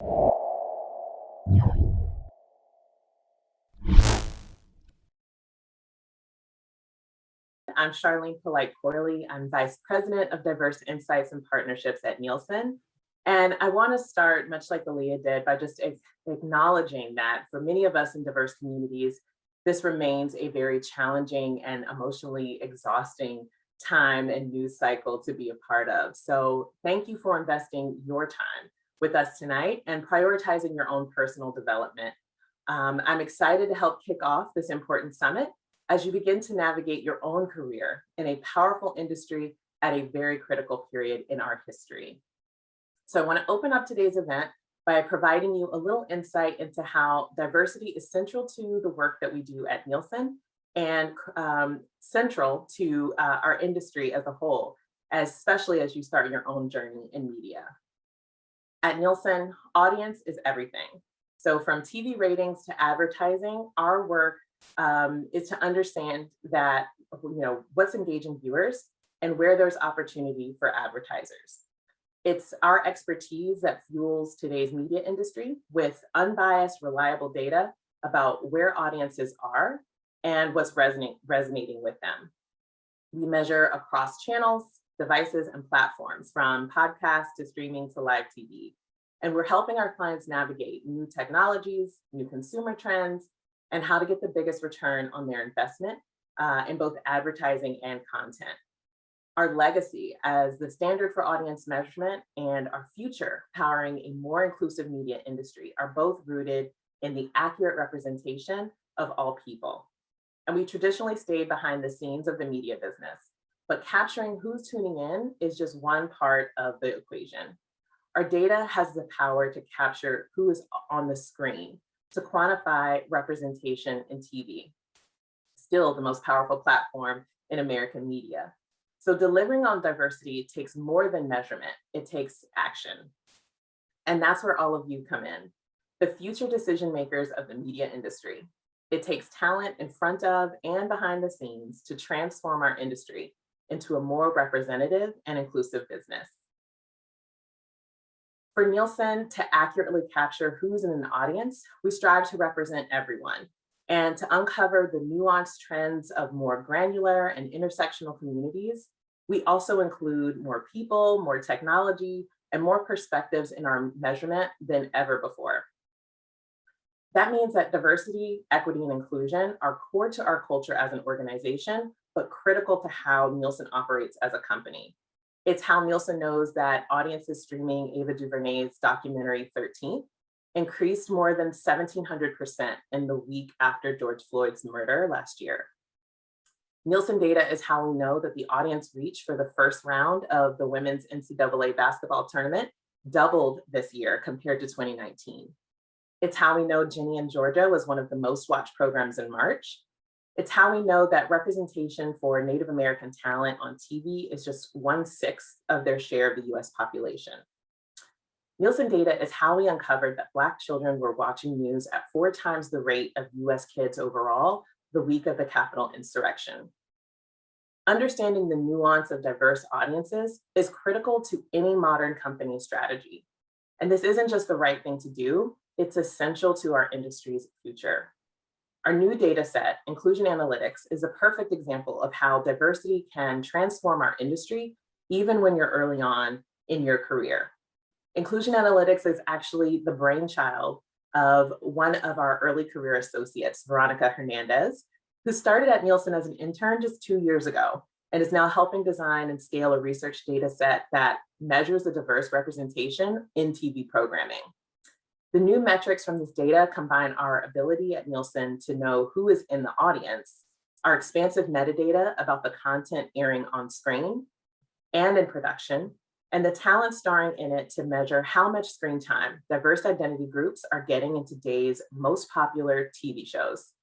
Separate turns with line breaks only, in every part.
I'm Charlene Polite-Corley. I'm Vice President of Diverse Insights and Partnerships at Nielsen. And I want to start, much like Aaliyah did, by just acknowledging that for many of us in diverse communities, this remains a very challenging and emotionally exhausting time and news cycle to be a part of. So thank you for investing your time with us tonight and prioritizing your own personal development. I'm excited to help kick off this important summit as you begin to navigate your own career in a powerful industry at a very critical period in our history. So I want to open up today's event by providing you a little insight into how diversity is central to the work that we do at Nielsen and central to our industry as a whole, especially as you start your own journey in media. At Nielsen, audience is everything. So from TV ratings to advertising, our work is to understand that, what's engaging viewers and where there's opportunity for advertisers. It's our expertise that fuels today's media industry with unbiased, reliable data about where audiences are and what's resonating with them. We measure across channels, devices, and platforms, from podcasts to streaming to live TV. And we're helping our clients navigate new technologies, new consumer trends, and how to get the biggest return on their investment in both advertising and content. Our legacy as the standard for audience measurement and our future powering a more inclusive media industry are both rooted in the accurate representation of all people. And we traditionally stayed behind the scenes of the media business, but capturing who's tuning in is just one part of the equation. Our data has the power to capture who is on the screen, to quantify representation in TV, still the most powerful platform in American media. So delivering on diversity takes more than measurement, it takes action. And that's where all of you come in, the future decision makers of the media industry. It takes talent in front of and behind the scenes to transform our industry into a more representative and inclusive business. For Nielsen to accurately capture who's in an audience, we strive to represent everyone and to uncover the nuanced trends of more granular and intersectional communities. We also include more people, more technology, and more perspectives in our measurement than ever before. That means that diversity, equity, and inclusion are core to our culture as an organization, but critical to how Nielsen operates as a company. It's how Nielsen knows that audiences streaming Ava DuVernay's documentary 13th increased more than 1,700% in the week after George Floyd's murder last year. Nielsen data is how we know that the audience reach for the first round of the women's NCAA basketball tournament doubled this year compared to 2019. It's how we know Ginny and Georgia was one of the most watched programs in March. It's how we know that representation for Native American talent on TV is just 1/6 of their share of the US population. Nielsen data is how we uncovered that Black children were watching news at 4 times the rate of US kids overall the week of the Capitol insurrection. Understanding the nuance of diverse audiences is critical to any modern company strategy. And this isn't just the right thing to do, it's essential to our industry's future. Our new data set, Inclusion Analytics, is a perfect example of how diversity can transform our industry, even when you're early on in your career. Inclusion Analytics is actually the brainchild of one of our early career associates, Veronica Hernandez, who started at Nielsen as an intern just 2 years ago and is now helping design and scale a research data set that measures the diverse representation in TV programming. The new metrics from this data combine our ability at Nielsen to know who is in the audience, our expansive metadata about the content airing on screen and in production, and the talent starring in it to measure how much screen time diverse identity groups are getting in today's most popular TV shows.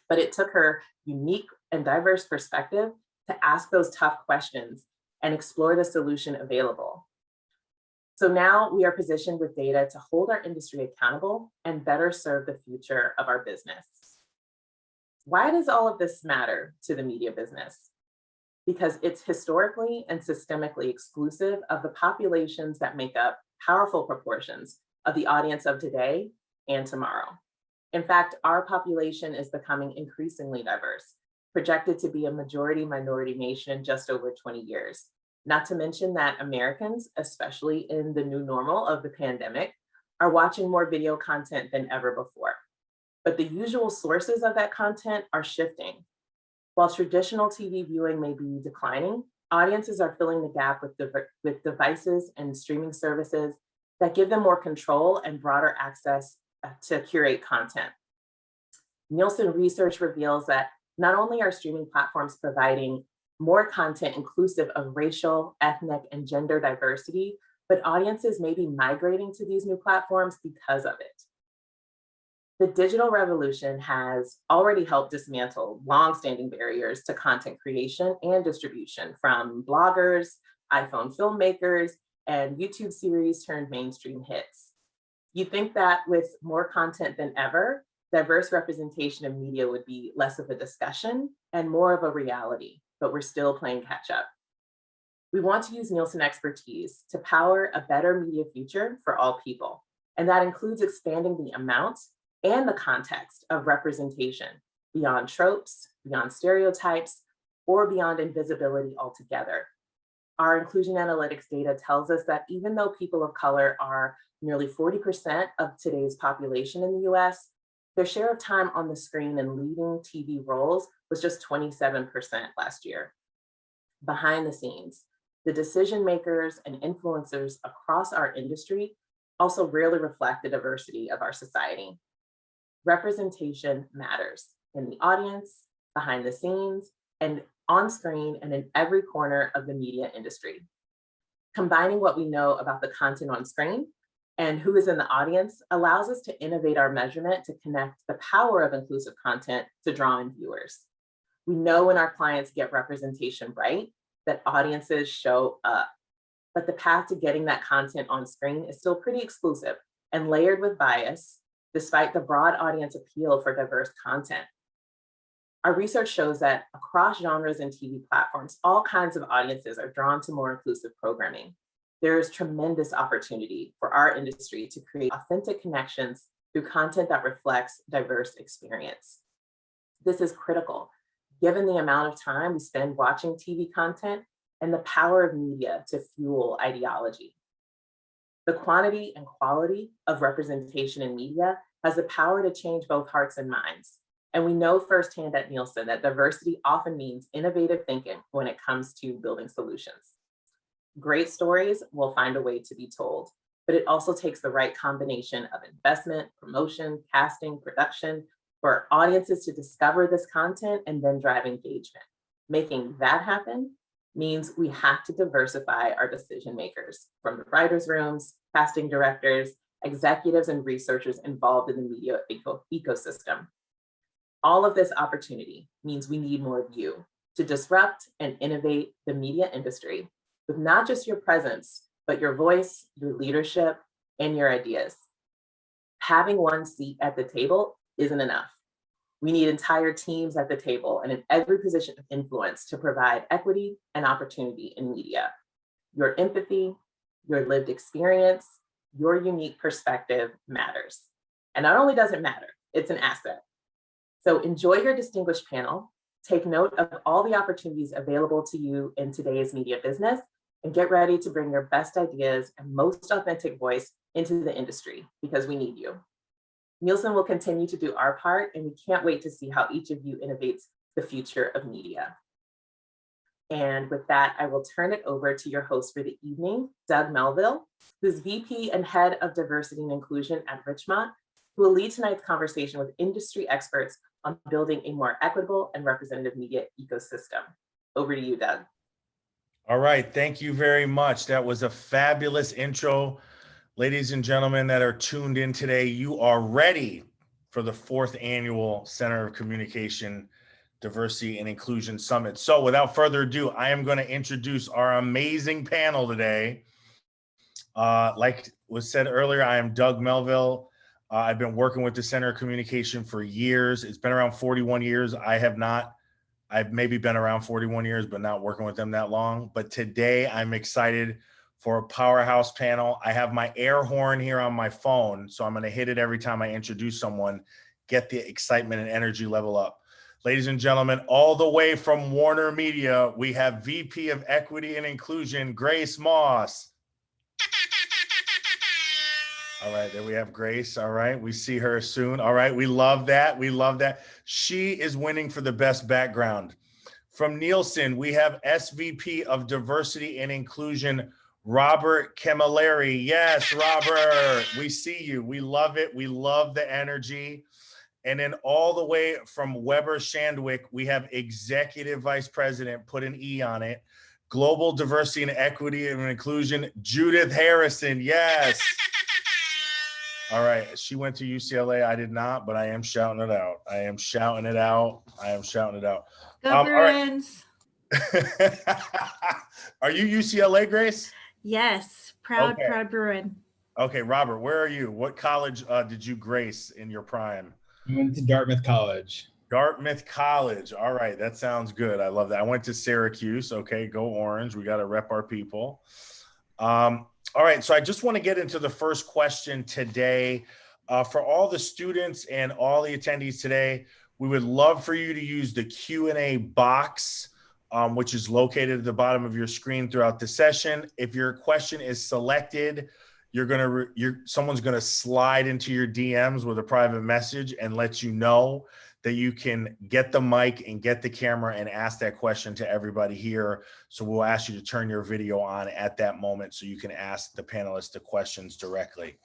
But it took her unique and diverse perspective to ask those tough questions and explore the solution available. So now we are positioned with data to hold our industry accountable and better serve the future of our business. Why does all of this matter to the media business? Because it's historically and systemically exclusive of the populations that make up powerful proportions of the audience of today and tomorrow. In fact, our population is becoming increasingly diverse, projected to be a majority minority nation in just over 20 years. Not to mention that Americans, especially in the new normal of the pandemic, are watching more video content than ever before. But the usual sources of that content are shifting. While traditional TV viewing may be declining, audiences are filling the gap with devices and streaming services that give them more control and broader access to curate content. Nielsen research reveals that not only are streaming platforms providing more content inclusive of racial, ethnic, and gender diversity, but audiences may be migrating to these new platforms because of it. The digital revolution has already helped dismantle longstanding barriers to content creation and distribution, from bloggers, iPhone filmmakers, and YouTube series turned mainstream hits. You'd think that with more content than ever, diverse representation of media would be less of a discussion and more of a reality, but we're still playing catch up. We want to use Nielsen expertise to power a better media future for all people, and that includes expanding the amount and the context of representation beyond tropes, beyond stereotypes, or beyond invisibility altogether. Our inclusion analytics data tells us that even though people of color are nearly 40% of today's population in the US, their share of time on the screen and leading TV roles was just 27% last year. Behind the scenes, the decision makers and influencers across our industry also rarely reflect the diversity of our society. Representation matters in the audience, behind the scenes, and on screen, and in every corner of the media industry. Combining what we know about the content on screen and who is in the audience allows us to innovate our measurement to connect the power of inclusive content to draw in viewers. We know when our clients get representation right, that audiences show up. But the path to getting that content on screen is still pretty exclusive and layered with bias, despite the broad audience appeal for diverse content. Our research shows that across genres and TV platforms, all kinds of audiences are drawn to more inclusive programming. There is tremendous opportunity for our industry to create authentic connections through content that reflects diverse experience. This is critical, given the amount of time we spend watching TV content and the power of media to fuel ideology. The quantity and quality of representation in media has the power to change both hearts and minds. And we know firsthand at Nielsen that diversity often means innovative thinking when it comes to building solutions. Great stories will find a way to be told, but it also takes the right combination of investment, promotion, casting, production for audiences to discover this content and then drive engagement. Making that happen means we have to diversify our decision makers, from the writers' rooms, casting directors, executives, and researchers involved in the media ecosystem. All of this opportunity means we need more of you to disrupt and innovate the media industry with not just your presence, but your voice, your leadership, and your ideas. Having one seat at the table isn't enough. We need entire teams at the table and in every position of influence to provide equity and opportunity in media. Your empathy, your lived experience, your unique perspective matters. And not only does it matter, it's an asset. So enjoy your distinguished panel, take note of all the opportunities available to you in today's media business, and get ready to bring your best ideas and most authentic voice into the industry, because we need you. Nielsen will continue to do our part, and we can't wait to see how each of you innovates the future of media. And with that, I will turn it over to your host for the evening, Doug Melville, who's VP and Head of Diversity and Inclusion at Richmont, who will lead tonight's conversation with industry experts on building a more equitable and representative media ecosystem. Over to you, Doug.
All right, thank you very much. That was a fabulous intro. Ladies and gentlemen that are tuned in today, you are ready for the 4th annual Center of Communication, Diversity and Inclusion Summit. So without further ado, I am going to introduce our amazing panel today. Like was said earlier, I am Doug Melville. I've been working with the Center of Communication for years. It's been around 41 years. I've maybe been around 41 years, but not working with them that long. But today I'm excited for a powerhouse panel. I have my air horn here on my phone, so I'm going to hit it every time I introduce someone, get the excitement and energy level up. Ladies and gentlemen, all the way from Warner Media, we have VP of Equity and Inclusion, Grace Moss. All right, there we have Grace. All right, we see her soon. All right, we love that. We love that. She is winning for the best background. From Nielsen, we have SVP of Diversity and Inclusion, Robert Camilleri. Yes, Robert, we see you. We love it. We love the energy. And then all the way from Weber Shandwick, we have Executive Vice President, put an E on it, Global Diversity and Equity and Inclusion, Judith Harrison. Yes. All right. She went to UCLA. I did not, but I am shouting it out. I am shouting it out. I am shouting it out.
Go Bruins.
Right. Are you UCLA, Grace?
Yes. Proud
Okay.
Proud Bruin.
Okay, Robert, where are you? What college did you grace in your prime?
I went to Dartmouth College.
Dartmouth College. All right, that sounds good. I love that. I went to Syracuse. Okay, go Orange. We got to rep our people. All right, so I just want to get into the first question today. For all the students and all the attendees today, we would love for you to use the Q&A box, which is located at the bottom of your screen throughout the session. If your question is selected, someone's gonna slide into your DMs with a private message and let you know that you can get the mic and get the camera and ask that question to everybody here. So we'll ask you to turn your video on at that moment so you can ask the panelists the questions directly.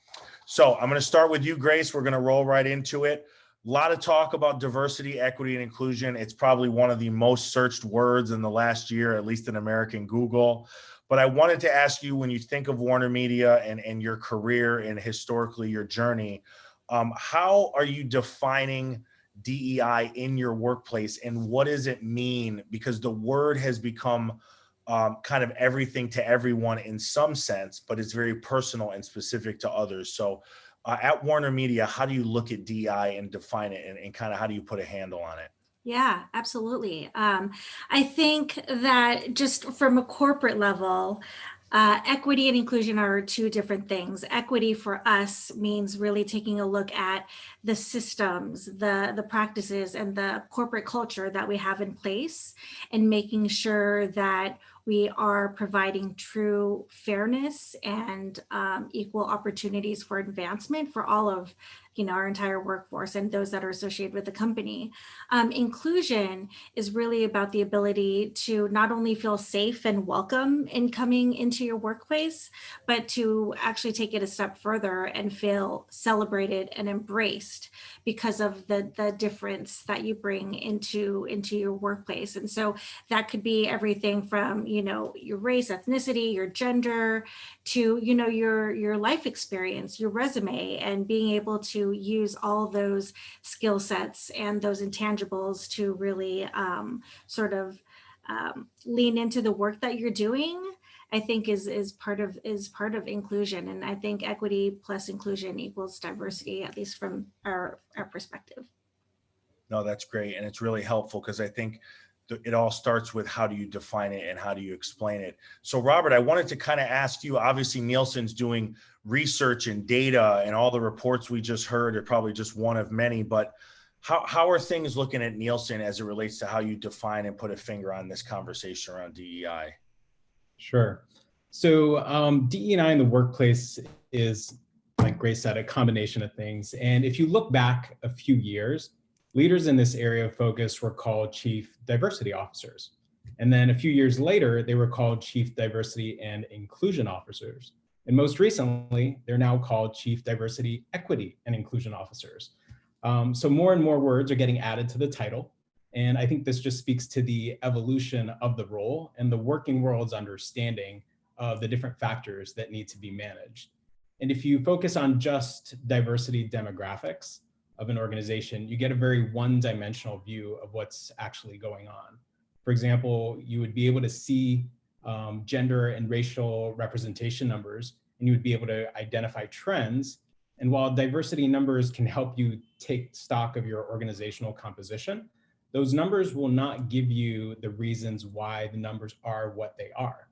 So I'm gonna start with you, Grace. We're gonna roll right into it. A lot of talk about diversity, equity, and inclusion. It's probably one of the most searched words in the last year, at least in American Google. But I wanted to ask you, when you think of Warner Media and your career and historically your journey, how are you defining DEI in your workplace, and what does it mean? Because the word has become kind of everything to everyone in some sense, but it's very personal and specific to others. So at Warner Media, how do you look at DEI and define it, and kind of how do you put a handle on it?
Yeah, absolutely. I think that just from a corporate level, equity and inclusion are two different things. Equity for us means really taking a look at the systems, the practices, and the corporate culture that we have in place, and making sure that we are providing true fairness and equal opportunities for advancement for all of our entire workforce and those that are associated with the company. Inclusion is really about the ability to not only feel safe and welcome in coming into your workplace, but to actually take it a step further and feel celebrated and embraced because of the difference that you bring into your workplace. And so that could be everything from your race, ethnicity, your gender, to your life experience, your resume, and being able to use all those skill sets and those intangibles to really lean into the work that you're doing. I think is part of inclusion, and I think equity plus inclusion equals diversity, at least from our perspective.
No, that's great, and it's really helpful because I think it all starts with how do you define it and how do you explain it. So Robert, I wanted to kind of ask you, obviously Nielsen's doing research and data, and all the reports we just heard are probably just one of many, but how are things looking at Nielsen as it relates to how you define and put a finger on this conversation around DEI?
Sure. So DE&I in the workplace is, like Grace said, a combination of things. And if you look back a few years, leaders in this area of focus were called Chief Diversity Officers. And then a few years later, they were called Chief Diversity and Inclusion Officers. And most recently, they're now called Chief Diversity, Equity, and Inclusion Officers. So more and more words are getting added to the title. And I think this just speaks to the evolution of the role and the working world's understanding of the different factors that need to be managed. And if you focus on just diversity demographics of an organization, you get a very one-dimensional view of what's actually going on. For example, you would be able to see gender and racial representation numbers, and you would be able to identify trends. And while diversity numbers can help you take stock of your organizational composition, those numbers will not give you the reasons why the numbers are what they are.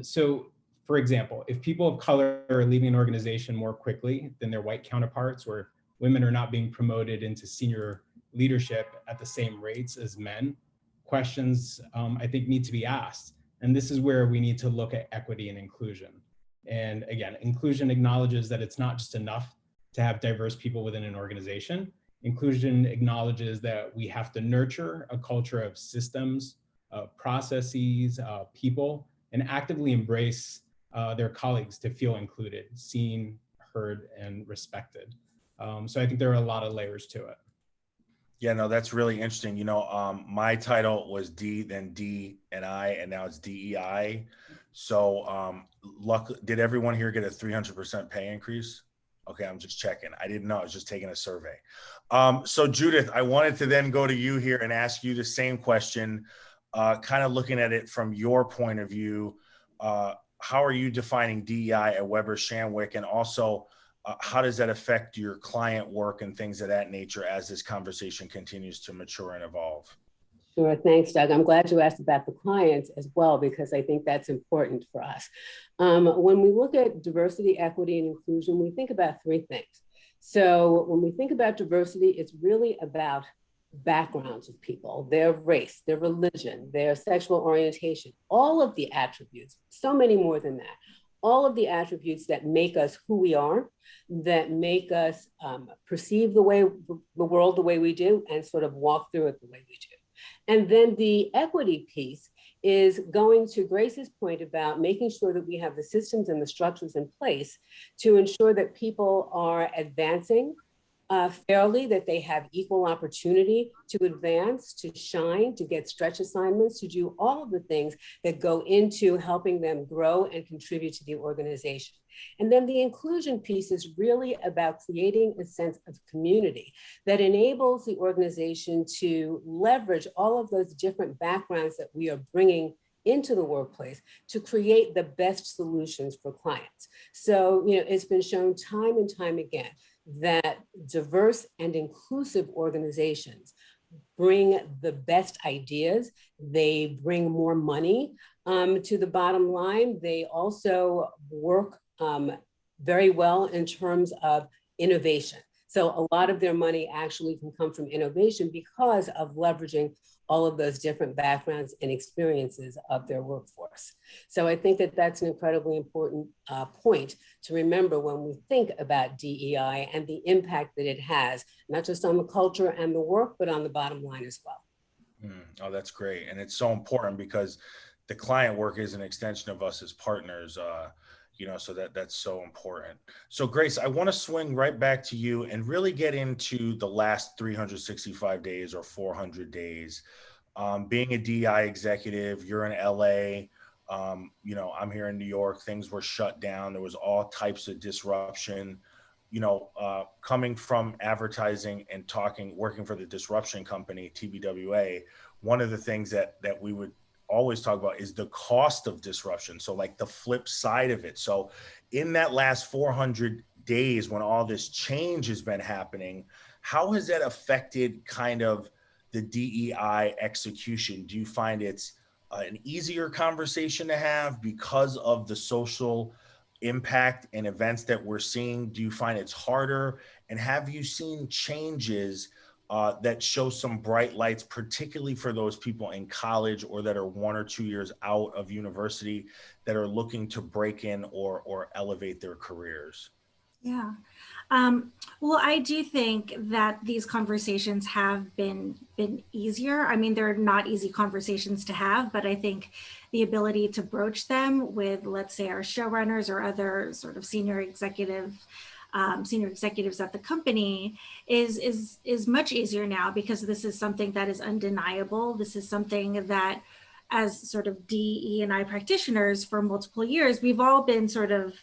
So For example, if people of color are leaving an organization more quickly than their white counterparts, or if women are not being promoted into senior leadership at the same rates as men, questions I think need to be asked. And this is where we need to look at equity and inclusion. And again, inclusion acknowledges that it's not just enough to have diverse people within an organization. Inclusion acknowledges that we have to nurture a culture of systems, processes, people, and actively embrace their colleagues to feel included, seen, heard, and respected. So I think there are a lot of layers to it.
Yeah, no, that's really interesting. My title was D, then D and I, and now it's DEI. So did everyone here get a 300% pay increase? Okay, I'm just checking. I didn't know. I was just taking a survey. So Judith, I wanted to then go to you here and ask you the same question, kind of looking at it from your point of view. How are you defining DEI at Weber Shandwick? And also, how does that affect your client work and things of that nature as this conversation continues to mature and evolve?
Sure, thanks, Doug. I'm glad you asked about the clients as well, because I think that's important for us. When we look at diversity, equity, and inclusion, we think about three things. So when we think about diversity, it's really about backgrounds of people, their race, their religion, their sexual orientation, all of the attributes, so many more than that, all of the attributes that make us who we are, that make us perceive the world the way we do, and sort of walk through it the way we do. And then the equity piece is going to Grace's point about making sure that we have the systems and the structures in place to ensure that people are advancing fairly, that they have equal opportunity to advance, to shine, to get stretch assignments, to do all of the things that go into helping them grow and contribute to the organization. And then the inclusion piece is really about creating a sense of community that enables the organization to leverage all of those different backgrounds that we are bringing into the workplace to create the best solutions for clients. So, it's been shown time and time again that diverse and inclusive organizations bring the best ideas. They bring more money to the bottom line. They also work very well in terms of innovation. So a lot of their money actually can come from innovation because of leveraging all of those different backgrounds and experiences of their workforce. So I think that that's an incredibly important point to remember when we think about DEI and the impact that it has, not just on the culture and the work, but on the bottom line as well.
Oh, that's great. And it's so important because the client work is an extension of us as partners, so that's so important. So Grace, I want to swing right back to you and really get into the last 365 days or 400 days. Being a DEI executive, you're in LA, I'm here in New York, things were shut down. There was all types of disruption, coming from advertising and working for the disruption company, TBWA. One of the things that we would always talk about is the cost of disruption. So like the flip side of it. So in that last 400 days, when all this change has been happening, how has that affected kind of the DEI execution? Do you find it's an easier conversation to have because of the social impact and events that we're seeing? Do you find it's harder? And have you seen changes that show some bright lights, particularly for those people in college or that are 1 or 2 years out of university that are looking to break in or elevate their careers?
Yeah. Well, I do think that these conversations have been easier. I mean, they're not easy conversations to have, but I think the ability to broach them with, let's say, our showrunners or other sort of senior executives at the company is much easier now, because this is something that is undeniable. This is something that, as sort of DE&I practitioners for multiple years, we've all been sort of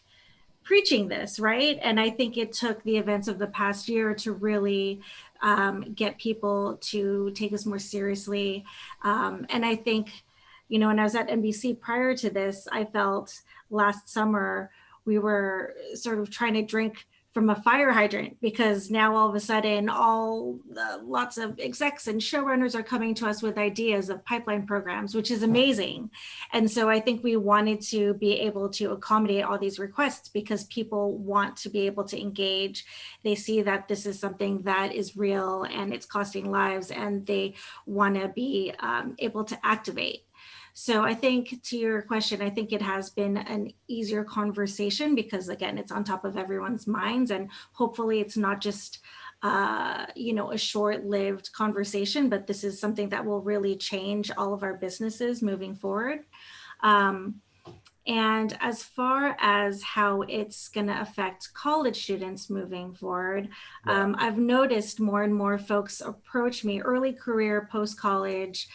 preaching this, right? And I think it took the events of the past year to really get people to take us more seriously. And I think, when I was at NBC prior to this, I felt last summer we were sort of trying to drink from a fire hydrant, because now all of a sudden lots of execs and showrunners are coming to us with ideas of pipeline programs, which is amazing. And so I think we wanted to be able to accommodate all these requests because people want to be able to engage. They see that this is something that is real and it's costing lives, and they want to be able to activate. So I think, to your question, I think it has been an easier conversation because, again, it's on top of everyone's minds, and hopefully it's not just a short-lived conversation, but this is something that will really change all of our businesses moving forward. And as far as how it's going to affect college students moving forward, I've noticed more and more folks approach me, early career, post-college,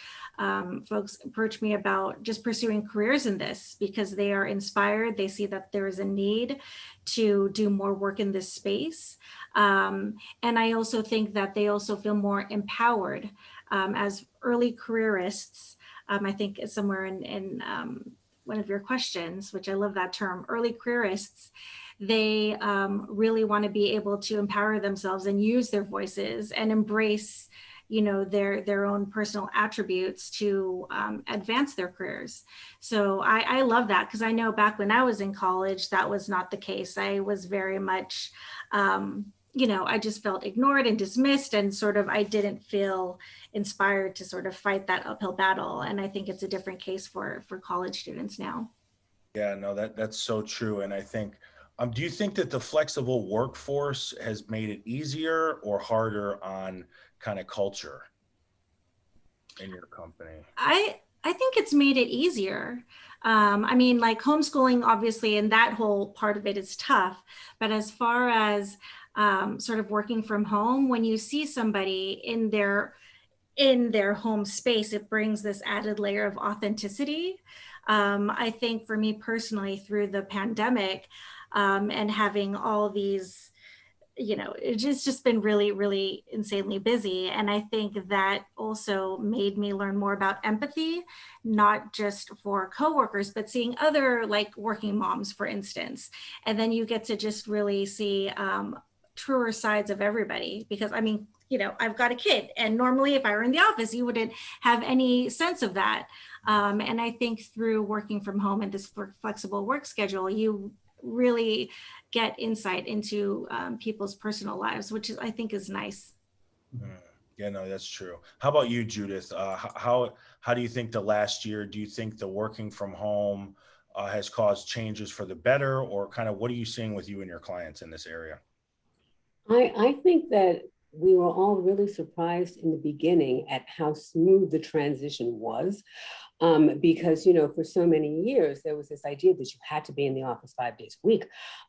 folks approach me about just pursuing careers in this because they are inspired. They see that there is a need to do more work in this space. And I also think that they also feel more empowered as early careerists. I think it's somewhere in one of your questions, which I love that term, early careerists. They really want to be able to empower themselves and use their voices and embrace their own personal attributes to advance their careers. So I love that, because I know back when I was in college, that was not the case. I was very much, I just felt ignored and dismissed, and sort of I didn't feel inspired to sort of fight that uphill battle. And I think it's a different case for college students now.
Yeah, no, that's so true. And I think, do you think that the flexible workforce has made it easier or harder on kind of culture in your company?
I think it's made it easier. I mean, like homeschooling, obviously, and that whole part of it is tough. But as far as sort of working from home, when you see somebody in their home space, it brings this added layer of authenticity. I think for me personally, through the pandemic and having all these, it's just been really, really insanely busy. And I think that also made me learn more about empathy, not just for coworkers, but seeing other like working moms, for instance. And then you get to just really see truer sides of everybody, because I mean, I've got a kid, and normally if I were in the office, you wouldn't have any sense of that. And I think through working from home and this flexible work schedule, you really get insight into people's personal lives, which I think is nice.
Yeah, no, that's true. How about you, Judith? How do you think the last year, do you think the working from home has caused changes for the better, or kind of what are you seeing with you and your clients in this area?
I think that we were all really surprised in the beginning at how smooth the transition was. Because, for so many years, there was this idea that you had to be in the office 5 days a week,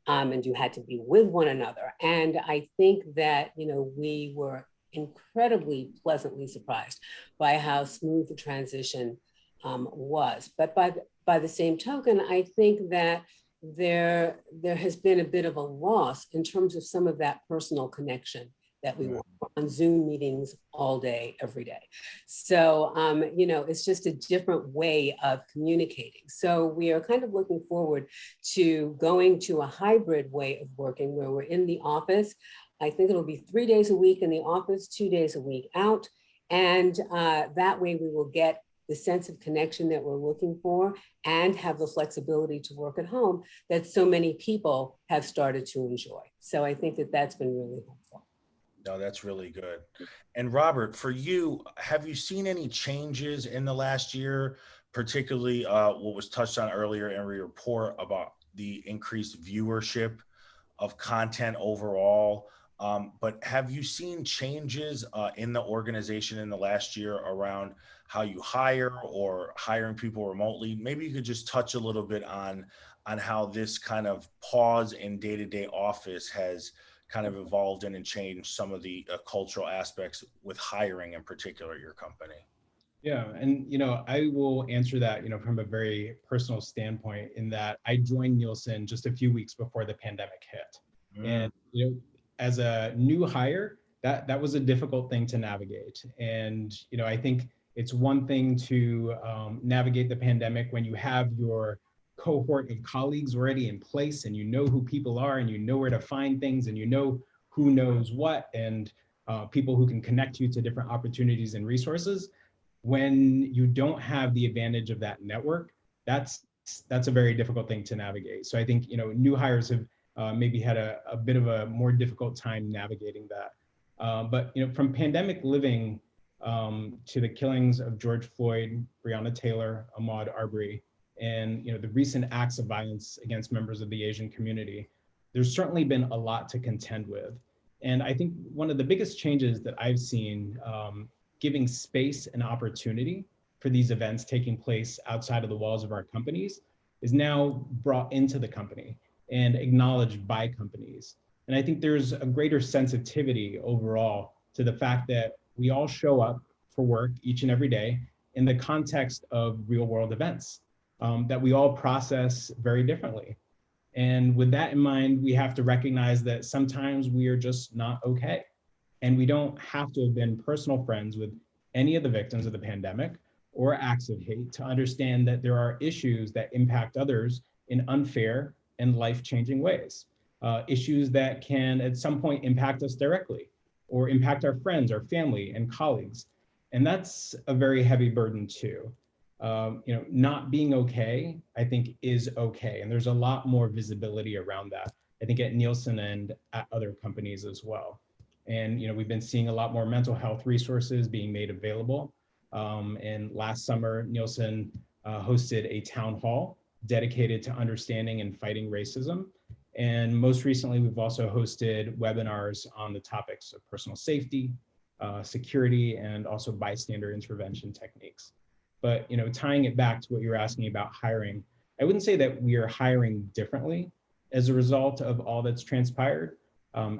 and you had to be with one another. And I think that, we were incredibly pleasantly surprised by how smooth the transition was. But by the same token, I think that there has been a bit of a loss in terms of some of that personal connection that we were on Zoom meetings all day, every day. So, it's just a different way of communicating. So we are kind of looking forward to going to a hybrid way of working where we're in the office. I think it'll be 3 days a week in the office, 2 days a week out. And that way we will get the sense of connection that we're looking for and have the flexibility to work at home that so many people have started to enjoy. So I think that that's been really helpful.
No, that's really good. And Robert, for you, have you seen any changes in the last year, particularly what was touched on earlier in your report about the increased viewership of content overall? But have you seen changes in the organization in the last year around how you hire or hiring people remotely? Maybe you could just touch a little bit on how this kind of pause in day-to-day office has kind of evolved and changed some of the cultural aspects with hiring in particular at your company.
Yeah, and I will answer that from a very personal standpoint, in that I joined Nielsen just a few weeks before the pandemic hit. And as a new hire, that was a difficult thing to navigate. And I think it's one thing to navigate the pandemic when you have your cohort of colleagues already in place, and you know who people are, and you know where to find things, and you know who knows what, and people who can connect you to different opportunities and resources. When you don't have the advantage of that network, that's a very difficult thing to navigate. So I think, you know, new hires have maybe had a bit of a more difficult time navigating that. But, you know, from pandemic living to the killings of George Floyd, Breonna Taylor, Ahmaud Arbery, and, you know, the recent acts of violence against members of the Asian community, there's certainly been a lot to contend with. And I think one of the biggest changes that I've seen, giving space and opportunity for these events taking place outside of the walls of our companies, is now brought into the company and acknowledged by companies. And I think there's a greater sensitivity overall to the fact that we all show up for work each and every day in the context of real world events that we all process very differently. And with that in mind, we have to recognize that sometimes we are just not okay. And we don't have to have been personal friends with any of the victims of the pandemic or acts of hate to understand that there are issues that impact others in unfair and life-changing ways. Issues that can at some point impact us directly or impact our friends, our family, and colleagues. And that's a very heavy burden too. You know, not being okay, I think, is okay. And there's a lot more visibility around that, I think, at Nielsen and at other companies as well. And, you know, we've been seeing a lot more mental health resources being made available. And last summer, Nielsen hosted a town hall dedicated to understanding and fighting racism. And most recently, we've also hosted webinars on the topics of personal safety, security, and also bystander intervention techniques. But, you know, tying it back to what you're asking about hiring, I wouldn't say that we are hiring differently as a result of all that's transpired.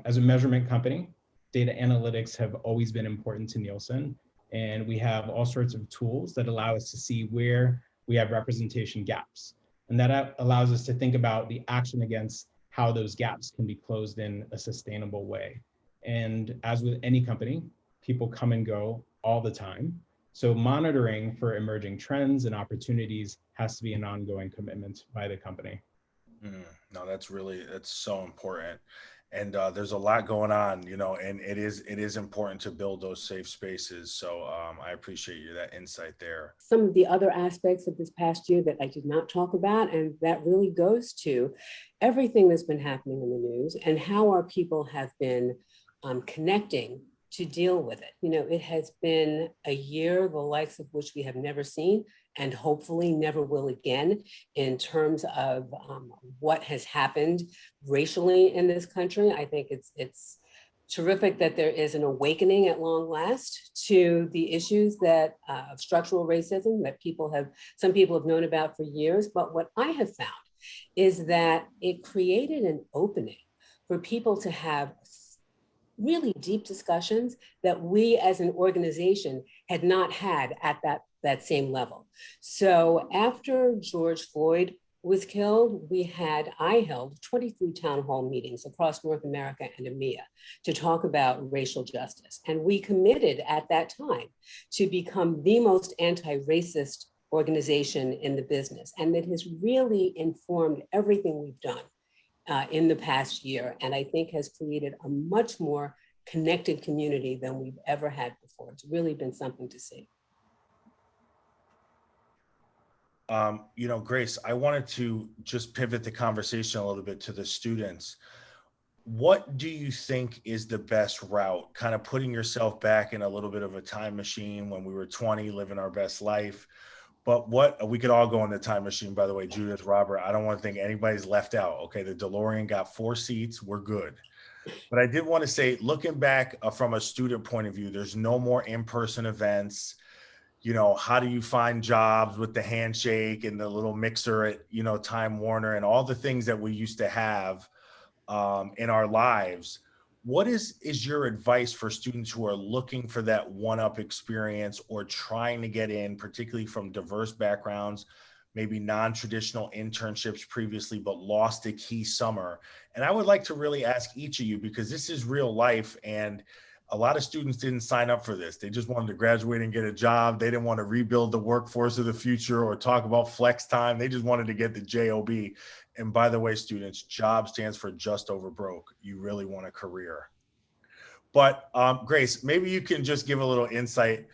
As a measurement company, data analytics have always been important to Nielsen, and we have all sorts of tools that allow us to see where we have representation gaps. And that allows us to think about the action against how those gaps can be closed in a sustainable way. And as with any company, people come and go all the time. So monitoring for emerging trends and opportunities has to be an ongoing commitment by the company.
No, that's so important. And there's a lot going on, you know, and it is important to build those safe spaces. So I appreciate that insight there.
Some of the other aspects of this past year that I did not talk about, and that really goes to everything that's been happening in the news and how our people have been connecting to deal with it. You know, it has been a year, the likes of which we have never seen, and hopefully never will again, in terms of what has happened racially in this country. I think it's terrific that there is an awakening at long last to the issues that of structural racism that some people have known about for years. But what I have found is that it created an opening for people to have really deep discussions that we as an organization had not had at that same level. So after George Floyd was killed, I held 23 town hall meetings across North America and EMEA to talk about racial justice. And we committed at that time to become the most anti-racist organization in the business. And that has really informed everything we've done in the past year, and I think has created a much more connected community than we've ever had before. It's really been something to see.
You know, Grace, I wanted to just pivot the conversation a little bit to the students. What do you think is the best route? Kind of putting yourself back in a little bit of a time machine when we were 20, living our best life. But we could all go in the time machine, by the way, Judith, Robert. I don't want to think anybody's left out. Okay, the DeLorean got 4 seats. We're good. But I did want to say, looking back from a student point of view, there's no more in-person events. You know, how do you find jobs with the handshake and the little mixer at, you know, Time Warner and all the things that we used to have in our lives? What is your advice for students who are looking for that one-up experience or trying to get in, particularly from diverse backgrounds, maybe non-traditional internships previously, but lost a key summer? And I would like to really ask each of you, because this is real life, and a lot of students didn't sign up for this. They just wanted to graduate and get a job. They didn't want to rebuild the workforce of the future or talk about flex time. They just wanted to get the job. And by the way, students, job stands for just over broke. You really want a career. But Grace, maybe you can just give a little insight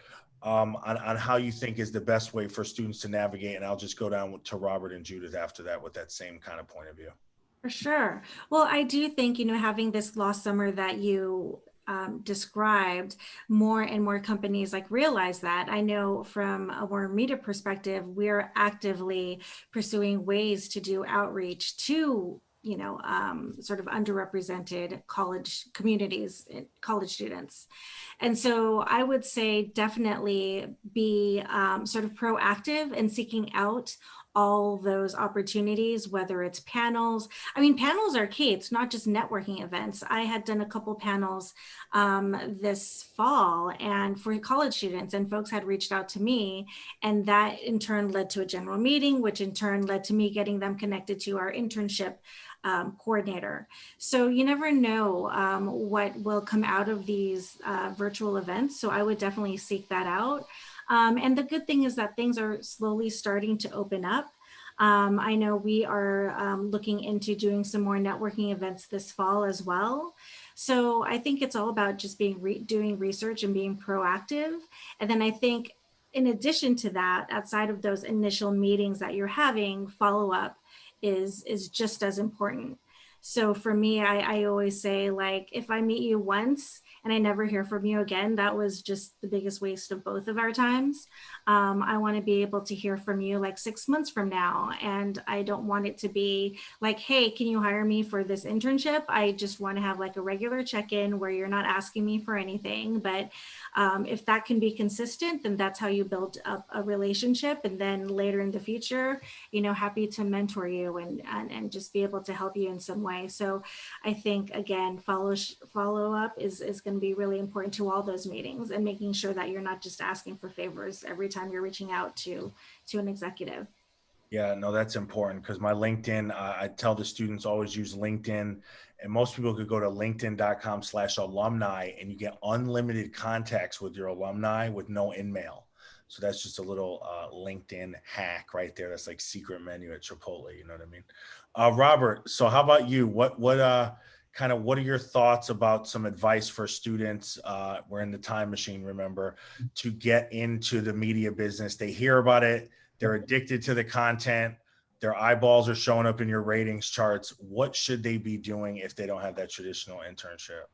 on how you think is the best way for students to navigate. And I'll just go down to Robert and Judith after that with that same kind of point of view.
For sure. Well, I do think, having this lost summer that you described, more and more companies realize that. I know from a more immediate perspective, we're actively pursuing ways to do outreach to sort of underrepresented college communities, college students. And so I would say definitely be sort of proactive in seeking out all those opportunities, whether it's panels. I mean, panels are key. It's not just networking events. I had done a couple panels this fall and for college students, and folks had reached out to me, and that in turn led to a general meeting, which in turn led to me getting them connected to our internship coordinator. So you never know what will come out of these virtual events. So I would definitely seek that out. And the good thing is that things are slowly starting to open up. I know we are looking into doing some more networking events this fall as well. So I think it's all about just doing research and being proactive. And then I think in addition to that, outside of those initial meetings that you're having, follow-up is just as important. So for me, I always say, if I meet you once and I never hear from you again, that was just the biggest waste of both of our times. I want to be able to hear from you 6 months from now. And I don't want it to be hey, can you hire me for this internship? I just want to have a regular check-in where you're not asking me for anything. But if that can be consistent, then that's how you build up a relationship. And then later in the future, happy to mentor you and just be able to help you in some way. So I think, again, follow up is going to be really important to all those meetings, and making sure that you're not just asking for favors every time you're reaching out to an executive.
Yeah, no, that's important, because my LinkedIn, I tell the students always use LinkedIn, and most people could go to linkedin.com/alumni and you get unlimited contacts with your alumni with no in-mail. So that's just a little LinkedIn hack right there. That's like secret menu at Chipotle. You know what I mean? Robert, so how about you? What are your thoughts about some advice for students? We're in the time machine, remember, to get into the media business. They hear about it. They're addicted to the content. Their eyeballs are showing up in your ratings charts. What should they be doing if they don't have that traditional internship?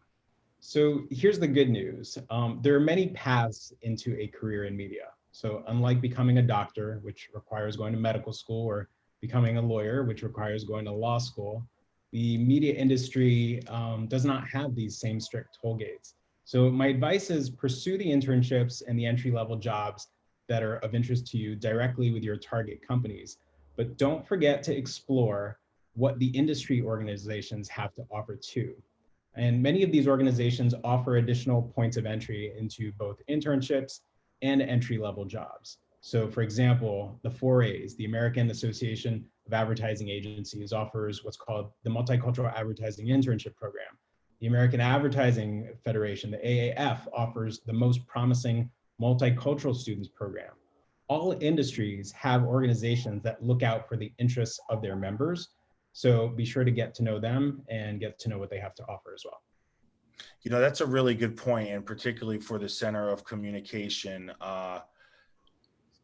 So here's the good news. There are many paths into a career in media. So unlike becoming a doctor, which requires going to medical school, or becoming a lawyer, which requires going to law school, the media industry does not have these same strict toll gates. So my advice is pursue the internships and the entry-level jobs that are of interest to you directly with your target companies. But don't forget to explore what the industry organizations have to offer too. And many of these organizations offer additional points of entry into both internships and entry-level jobs. So for example, the 4As, the American Association of Advertising Agencies, offers what's called the Multicultural Advertising Internship Program. The American Advertising Federation, the AAF, offers the Most Promising Multicultural Students Program. All industries have organizations that look out for the interests of their members. So be sure to get to know them and get to know what they have to offer as well.
That's a really good point, and particularly for the Center of Communication,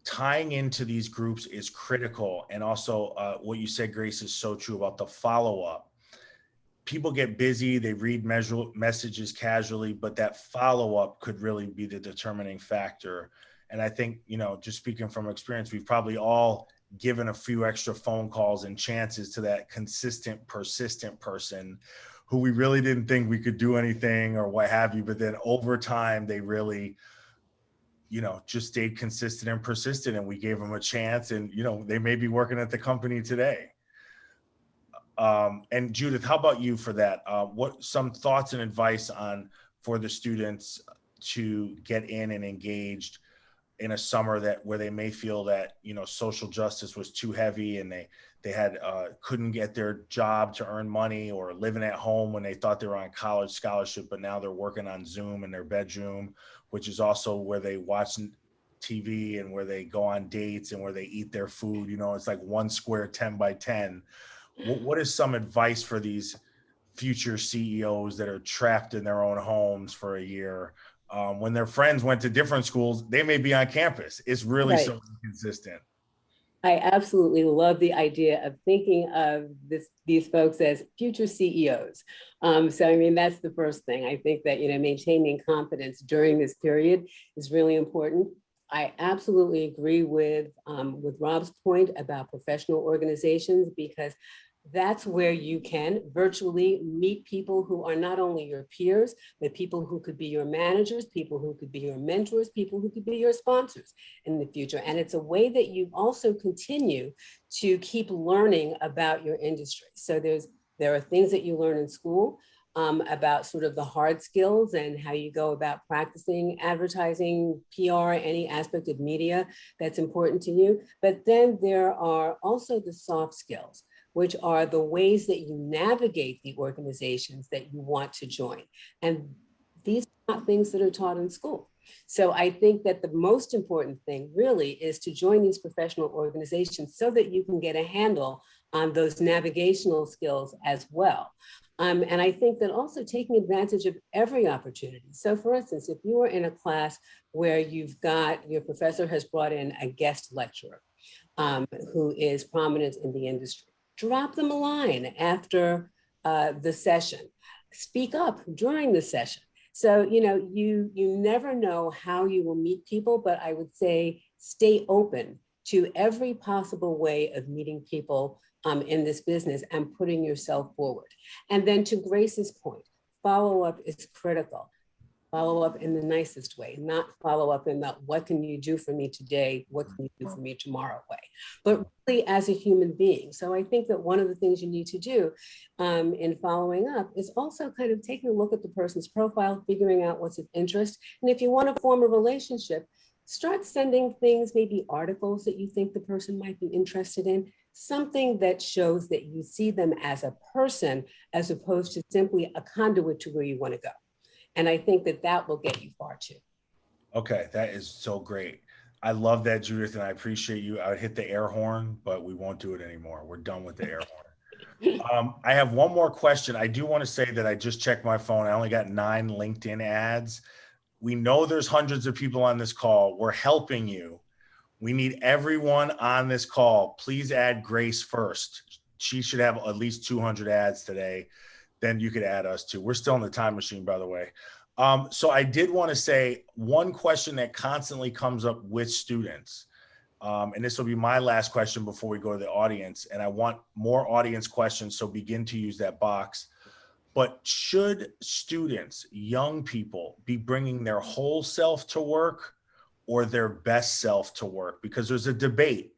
tying into these groups is critical. And also what you said, Grace, is so true about the follow-up. People get busy, they read messages casually, but that follow-up could really be the determining factor. And I think, just speaking from experience, we've probably all given a few extra phone calls and chances to that consistent, persistent person who we really didn't think we could do anything or what have you. But then over time, they really, just stayed consistent and persistent, and we gave them a chance, and, they may be working at the company today. And Judith, how about you for that? What some thoughts and advice for the students to get in and engaged in a summer where they may feel that, social justice was too heavy and they had couldn't get their job to earn money, or living at home when they thought they were on college scholarship, but now they're working on Zoom in their bedroom, which is also where they watch TV and where they go on dates and where they eat their food. It's like one square 10 by 10. What is some advice for these future CEOs that are trapped in their own homes for a year? When their friends went to different schools, they may be on campus. It's really
Right.
so inconsistent.
I absolutely love the idea of thinking of these folks as future CEOs. So, I mean, that's the first thing. I think that, maintaining confidence during this period is really important. I absolutely agree with Rob's point about professional organizations, because that's where you can virtually meet people who are not only your peers, but people who could be your managers, people who could be your mentors, people who could be your sponsors in the future. And it's a way that you also continue to keep learning about your industry. So there are things that you learn in school about sort of the hard skills and how you go about practicing advertising, PR, any aspect of media that's important to you. But then there are also the soft skills, which are the ways that you navigate the organizations that you want to join. And these are not things that are taught in school. So I think that the most important thing really is to join these professional organizations so that you can get a handle on those navigational skills as well. And I think that also taking advantage of every opportunity. So for instance, if you are in a class where your professor has brought in a guest lecturer who is prominent in the industry, drop them a line after the session. Speak up during the session. So, you never know how you will meet people, but I would say stay open to every possible way of meeting people in this business and putting yourself forward. And then to Grace's point, follow up is critical. Follow up in the nicest way, not follow up in the what can you do for me today, what can you do for me tomorrow way, but really as a human being. So I think that one of the things you need to do in following up is also kind of taking a look at the person's profile, figuring out what's of interest. And if you want to form a relationship, start sending things, maybe articles that you think the person might be interested in, something that shows that you see them as a person, as opposed to simply a conduit to where you want to go. And I think that will get you far too.
Okay, that is so great. I love that, Judith, and I appreciate you. I would hit the air horn, but we won't do it anymore. We're done with the air horn. I have one more question. I do want to say that I just checked my phone. I only got 9 LinkedIn ads. We know there's hundreds of people on this call. We're helping you. We need everyone on this call. Please add Grace first. She should have at least 200 ads today. Then you could add us too. We're still in the time machine, by the way. So I did want to say one question that constantly comes up with students, and this will be my last question before we go to the audience, and I want more audience questions, so begin to use that box. But should students, young people, be bringing their whole self to work or their best self to work? Because there's a debate.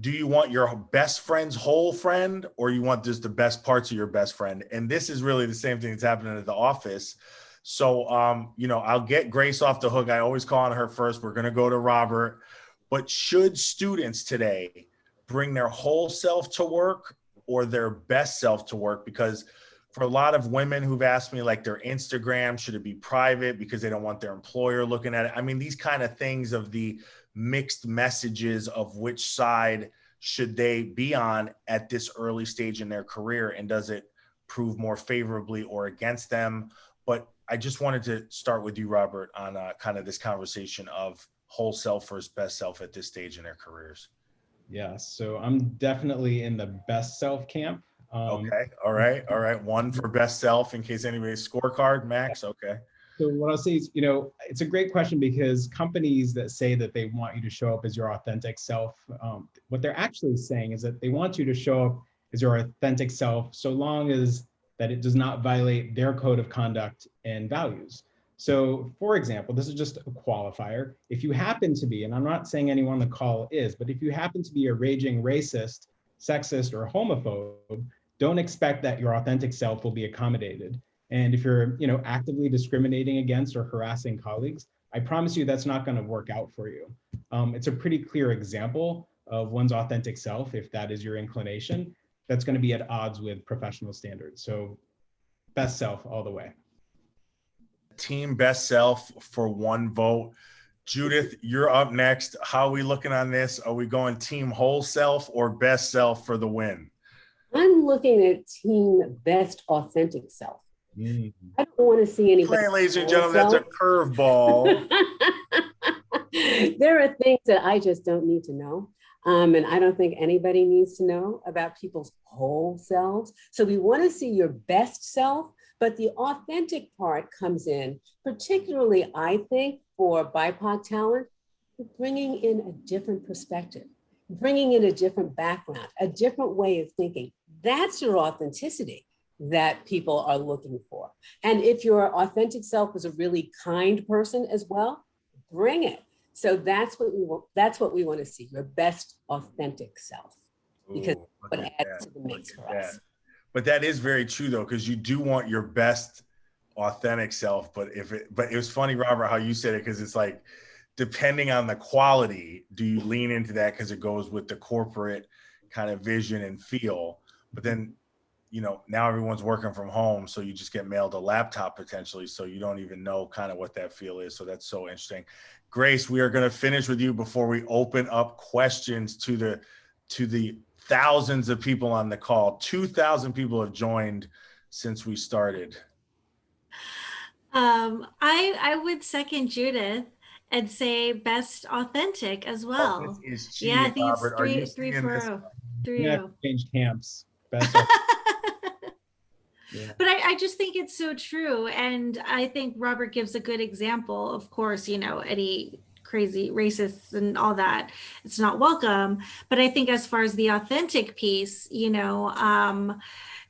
Do you want your best friend's whole friend, or you want just the best parts of your best friend? And this is really the same thing that's happening at the office. So, I'll get Grace off the hook. I always call on her first. We're going to go to Robert. But should students today bring their whole self to work or their best self to work? Because for a lot of women who've asked me, like, their Instagram, should it be private because they don't want their employer looking at it? I mean, these kind of things of the mixed messages of which side should they be on at this early stage in their career, and does it prove more favorably or against them? But I just wanted to start with you, Robert, on kind of this conversation of whole self versus best self at this stage in their careers.
Yeah, so I'm definitely in the best self camp.
Okay, all right. One for best self in case anybody's scorecard, Max. Okay.
So what I'll say is, it's a great question, because companies that say that they want you to show up as your authentic self, what they're actually saying is that they want you to show up as your authentic self so long as that it does not violate their code of conduct and values. So for example, this is just a qualifier. If you happen to be, and I'm not saying anyone on the call is, but if you happen to be a raging racist, sexist, or homophobe, don't expect that your authentic self will be accommodated. And if you're, actively discriminating against or harassing colleagues, I promise you that's not going to work out for you. It's a pretty clear example of one's authentic self, if that is your inclination, that's going to be at odds with professional standards. So best self all the way.
Team best self for 1 vote. Judith, you're up next. How are we looking on this? Are we going team whole self or best self for the win?
I'm looking at team best authentic self. I don't want to see anybody.
Ladies and gentlemen, that's a curveball.
There are things that I just don't need to know. And I don't think anybody needs to know about people's whole selves. So we want to see your best self, but the authentic part comes in, particularly, I think, for BIPOC talent, bringing in a different perspective, bringing in a different background, a different way of thinking. That's your authenticity that people are looking for. And if your authentic self is a really kind person as well, bring it. So that's what we want. That's what we want to see, your best authentic self, because what adds to the mix for us.
But that is very true though, because you do want your best authentic self. But it was funny, Robert, how you said it, because it's like, depending on the quality, do you lean into that because it goes with the corporate kind of vision and feel? But then, you know, now everyone's working from home, so you just get mailed a laptop potentially, so you don't even know kind of what that feel is. So that's so interesting. Grace, we are going to finish with you before we open up questions to the thousands of people on the call. 2,000 people have joined since we started.
I would second Judith and say best authentic as well.
Oh, this is cheating,
yeah, I think
Robert.
it's three for 0.
Change camps. Best
Yeah. But I just think it's so true. And I think Robert gives a good example. Of course, you know, any crazy racists and all that, it's not welcome. But I think as far as the authentic piece, you know,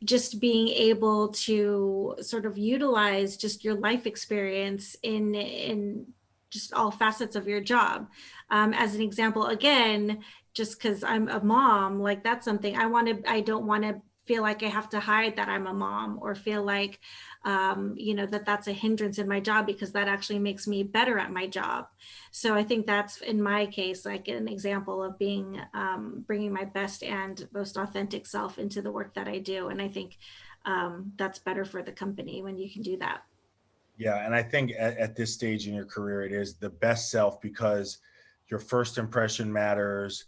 just being able to sort of utilize just your life experience in just all facets of your job. As an example, again, just because I'm a mom, like that's something I don't want to feel like I have to hide that I'm a mom, or feel like, you know, that's a hindrance in my job, because that actually makes me better at my job. So I think that's, in my case, like an example of being, bringing my best and most authentic self into the work that I do. And I think that's better for the company when you can do that.
Yeah, and I think at this stage in your career, it is the best self, because your first impression matters.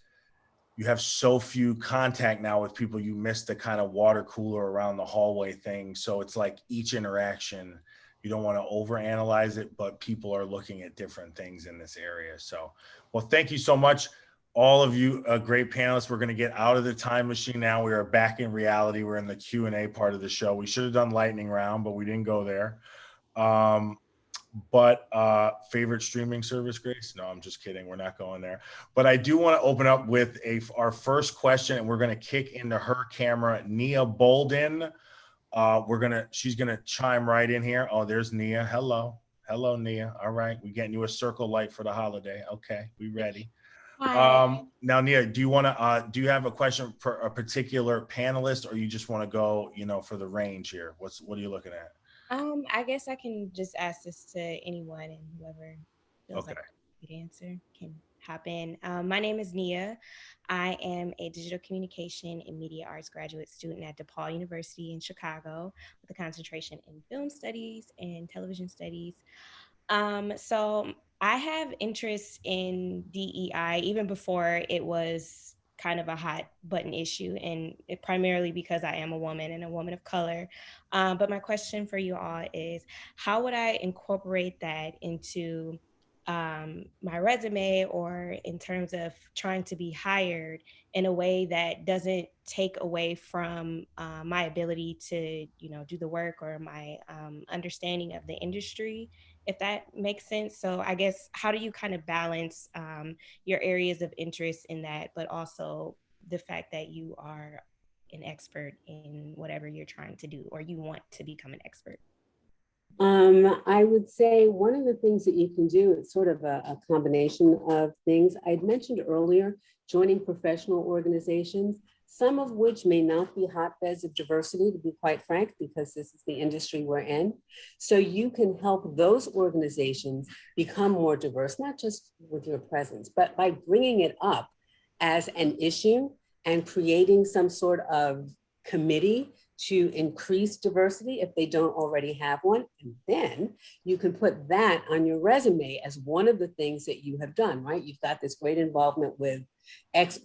You have so few contact now with people, you miss the kind of water cooler around the hallway thing. So it's like each interaction, you don't want to overanalyze it, but people are looking at different things in this area. So, well, thank you so much, all of you, great panelists. We're going to get out of the time machine now. We are back in reality. We're in the Q&A part of the show. We should have done lightning round, but we didn't go there. But favorite streaming service, Grace? No, I'm just kidding. We're not going there. But I do want to open up with our first question, and we're going to kick into her camera, Nia Bolden. She's gonna chime right in here. Oh, there's Nia. Hello, Nia. All right, we're getting you a circle light for the holiday. Okay, we ready.
Hi.
Now, Nia, do you have a question for a particular panelist, or you just want to go, you know, for the range here? What are you looking at?
I guess I can just ask this to anyone, and whoever feels like a good answer can hop in. My name is Nia. I am a digital communication and media arts graduate student at DePaul University in Chicago, with a concentration in film studies and television studies. So I have interest in DEI even before it was kind of a hot button issue, and primarily because I am a woman and a woman of color. But my question for you all is, how would I incorporate that into my resume, or in terms of trying to be hired in a way that doesn't take away from my ability to, you know, do the work, or my understanding of the industry, if that makes sense. So I guess, how do you kind of balance your areas of interest in that, but also the fact that you are an expert in whatever you're trying to do, or you want to become an expert?
I would say one of the things that you can do, it's sort of a combination of things. I'd mentioned earlier, joining professional organizations. some of which may not be hotbeds of diversity, to be quite frank, because this is the industry we're in. So you can help those organizations become more diverse, not just with your presence, but by bringing it up as an issue and creating some sort of committee to increase diversity if they don't already have one. And then you can put that on your resume as one of the things that you have done, right? You've got this great involvement with X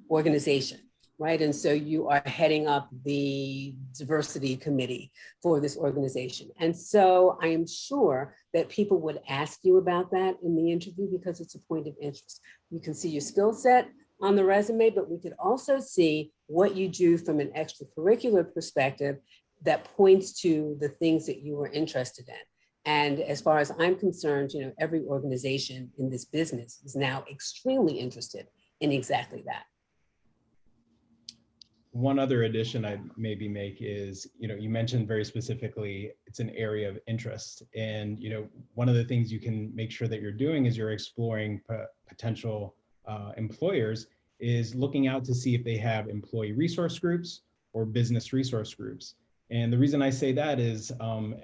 organization, right? And so you are heading up the diversity committee for this organization. And so I am sure that people would ask you about that in the interview because it's a point of interest. You can see your skill set on the resume, but we could also see what you do from an extracurricular perspective that points to the things that you were interested in. And as far as I'm concerned, you know, every organization in this business is now extremely interested in exactly that.
One other addition I'd maybe make is, you know, you mentioned very specifically, it's an area of interest. And, you know, one of the things you can make sure that you're doing is you're exploring potential employers is looking out to see if they have employee resource groups or business resource groups. And the reason I say that is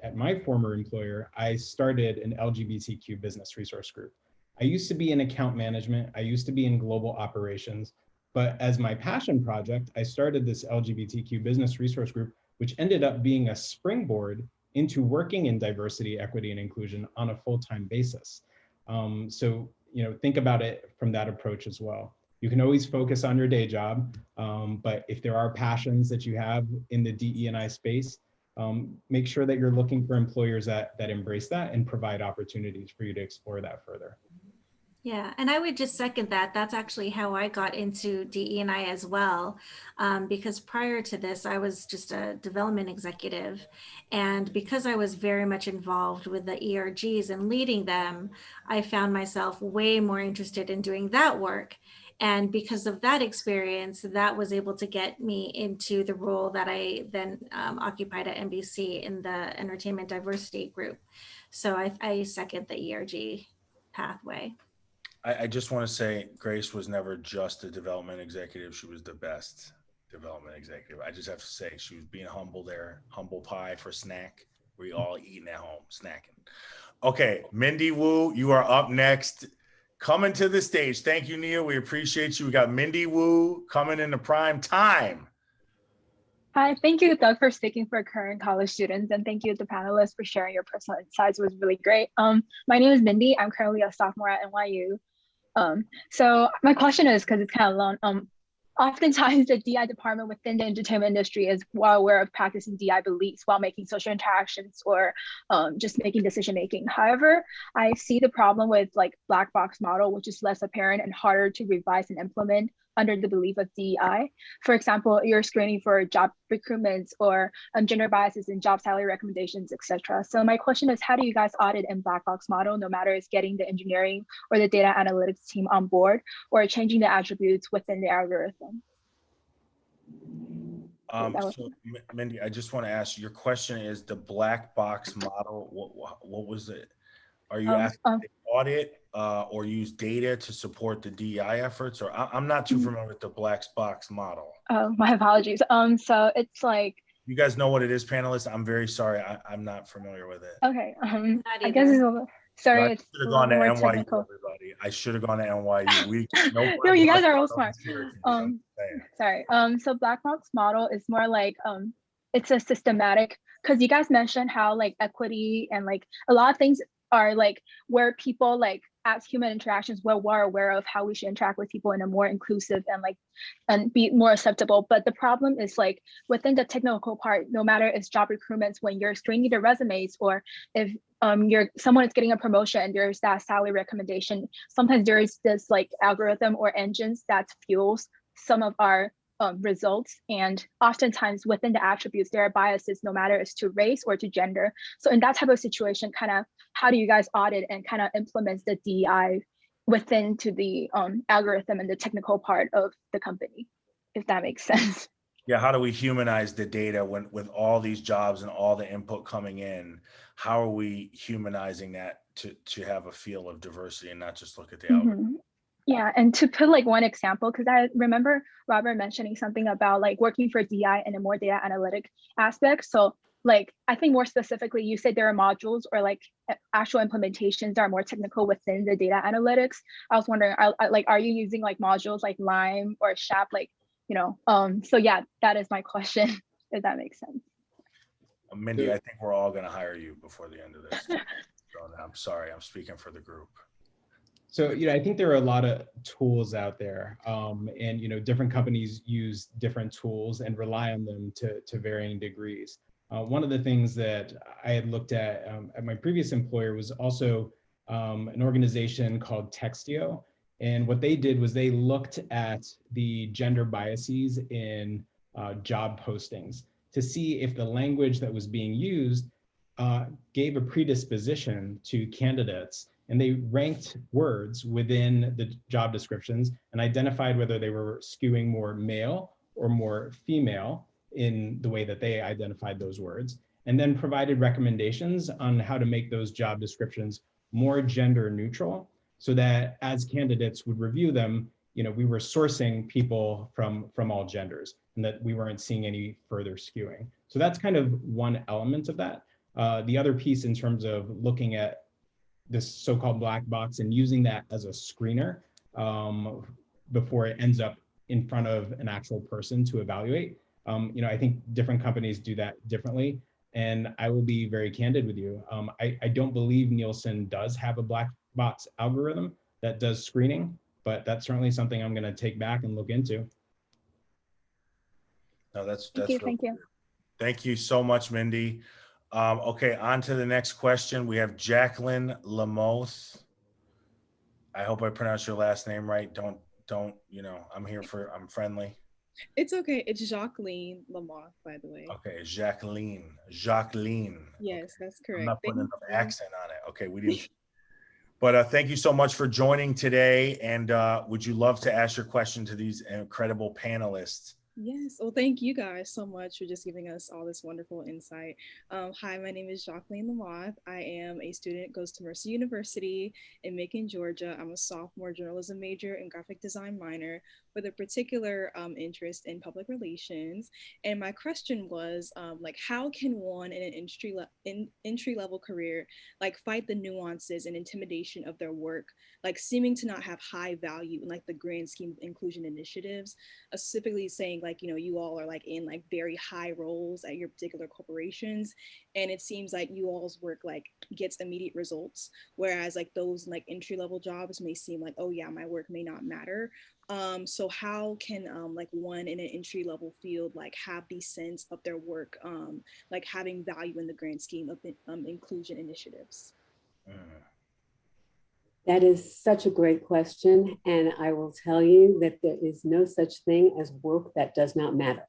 at my former employer, I started an LGBTQ business resource group. I used to be in account management. I used to be in global operations. But as my passion project, I started this LGBTQ business resource group, which ended up being a springboard into working in diversity, equity, and inclusion on a full-time basis. So, you know, think about it from that approach as well. You can always focus on your day job, but if there are passions that you have in the DE&I space, make sure that you're looking for employers that embrace that and provide opportunities for you to explore that further.
Yeah, and I would just second that. That's actually how I got into DE&I as well, because prior to this, I was just a development executive. And because I was very much involved with the ERGs and leading them, I found myself way more interested in doing that work. And because of that experience, that was able to get me into the role that I then occupied at NBC in the entertainment diversity group. So I second the ERG pathway.
I just want to say Grace was never just a development executive. She was the best development executive. I just have to say she was being humble there. Humble pie for snack. We all eating at home, snacking. Okay, Mindy Wu, you are up next. Coming to the stage. Thank you, Nia. We appreciate you. We got Mindy Wu coming into prime time.
Hi, thank you, Doug, for speaking for current college students, and thank you to the panelists for sharing your personal insights. It was really great. My name is Mindy. I'm currently a sophomore at NYU. So my question is, because it's kind of long, oftentimes the DI department within the entertainment industry is well aware of practicing DI beliefs while making social interactions or just making decision-making. However, I see the problem with like black box model, which is less apparent and harder to revise and implement under the belief of DEI. For example, you're screening for job recruitments or gender biases in job salary recommendations, etc. So my question is, how do you guys audit in black box model, no matter it's getting the engineering or the data analytics team on board or changing the attributes within the algorithm?
So Mindy, I just want to ask, your question is the black box model. What was it? Are you asking to audit or use data to support the DEI efforts? Or I'm not too familiar with the black box model.
Oh, my apologies. So it's like,
you guys know what it is, panelists? I'm very sorry. I'm not familiar with it.
Okay. I guess it's a little, sorry, it's
should have gone to
more
NYU,
technical.
everybody. I should have gone to NYU.
No, you guys are all smart. Sorry. So black box model is more like it's a systematic, because you guys mentioned how like equity and like a lot of things are like where people like as human interactions, where we're aware of how we should interact with people in a more inclusive and like and be more acceptable. But the problem is like within the technical part, no matter if it's job recruitments, when you're screening the resumes or if someone is getting a promotion and there's that salary recommendation, sometimes there is this like algorithm or engines that fuels some of our results, and oftentimes within the attributes there are biases, no matter it's to race or to gender. So in that type of situation, kind of how do you guys audit and kind of implement the DEI within to the algorithm and the technical part of the company, if that makes sense?
Yeah, how do we humanize the data when with all these jobs and all the input coming in? How are we humanizing that to have a feel of diversity and not just look at the algorithm?
Yeah, and to put like one example, because I remember Robert mentioning something about like working for DI in a more data analytic aspect. So like, I think more specifically, you said there are modules or like actual implementations that are more technical within the data analytics. I was wondering, are you using like modules like Lime or SHAP, like, so yeah, that is my question, if that makes sense.
Mindy, I think we're all going to hire you before the end of this. So I'm sorry, I'm speaking for the group.
So, I think there are a lot of tools out there, and, different companies use different tools and rely on them to varying degrees. One of the things that I had looked at my previous employer was also an organization called Textio. And what they did was they looked at the gender biases in job postings to see if the language that was being used gave a predisposition to candidates. And they ranked words within the job descriptions and identified whether they were skewing more male or more female in the way that they identified those words, and then provided recommendations on how to make those job descriptions more gender neutral, so that as candidates would review them, we were sourcing people from all genders and that we weren't seeing any further skewing. So that's kind of one element of that. The other piece in terms of looking at this so-called black box and using that as a screener before it ends up in front of an actual person to evaluate. I think different companies do that differently. And I will be very candid with you. I don't believe Nielsen does have a black box algorithm that does screening, but that's certainly something I'm going to take back and look into.
No, that's
thank you.
Thank you so much, Mindy. Okay, on to the next question. We have Jacqueline Lamoth. I hope I pronounced your last name right. Don't, I'm friendly.
It's okay. It's Jacqueline Lamoth, by the way.
Okay, Jacqueline.
Yes,
okay.
That's correct.
I'm not putting enough accent on it. Okay, we didn't. But thank you so much for joining today. And would you love to ask your question to these incredible panelists?
Yes. Well, thank you guys so much for just giving us all this wonderful insight. Hi, my name is Jacqueline Lamoth. I am a student, goes to Mercer University in Macon, Georgia. I'm a sophomore journalism major and graphic design minor with a particular interest in public relations. And my question was, how can one in an entry-level career, fight the nuances and intimidation of their work, seeming to not have high value in the grand scheme of inclusion initiatives, specifically saying you all are in very high roles at your particular corporations, and it seems like you all's work gets immediate results, whereas those entry-level jobs may seem oh yeah, my work may not matter. So how can one in an entry-level field have the sense of their work having value in the grand scheme of inclusion initiatives?
That is such a great question. And I will tell you that there is no such thing as work that does not matter.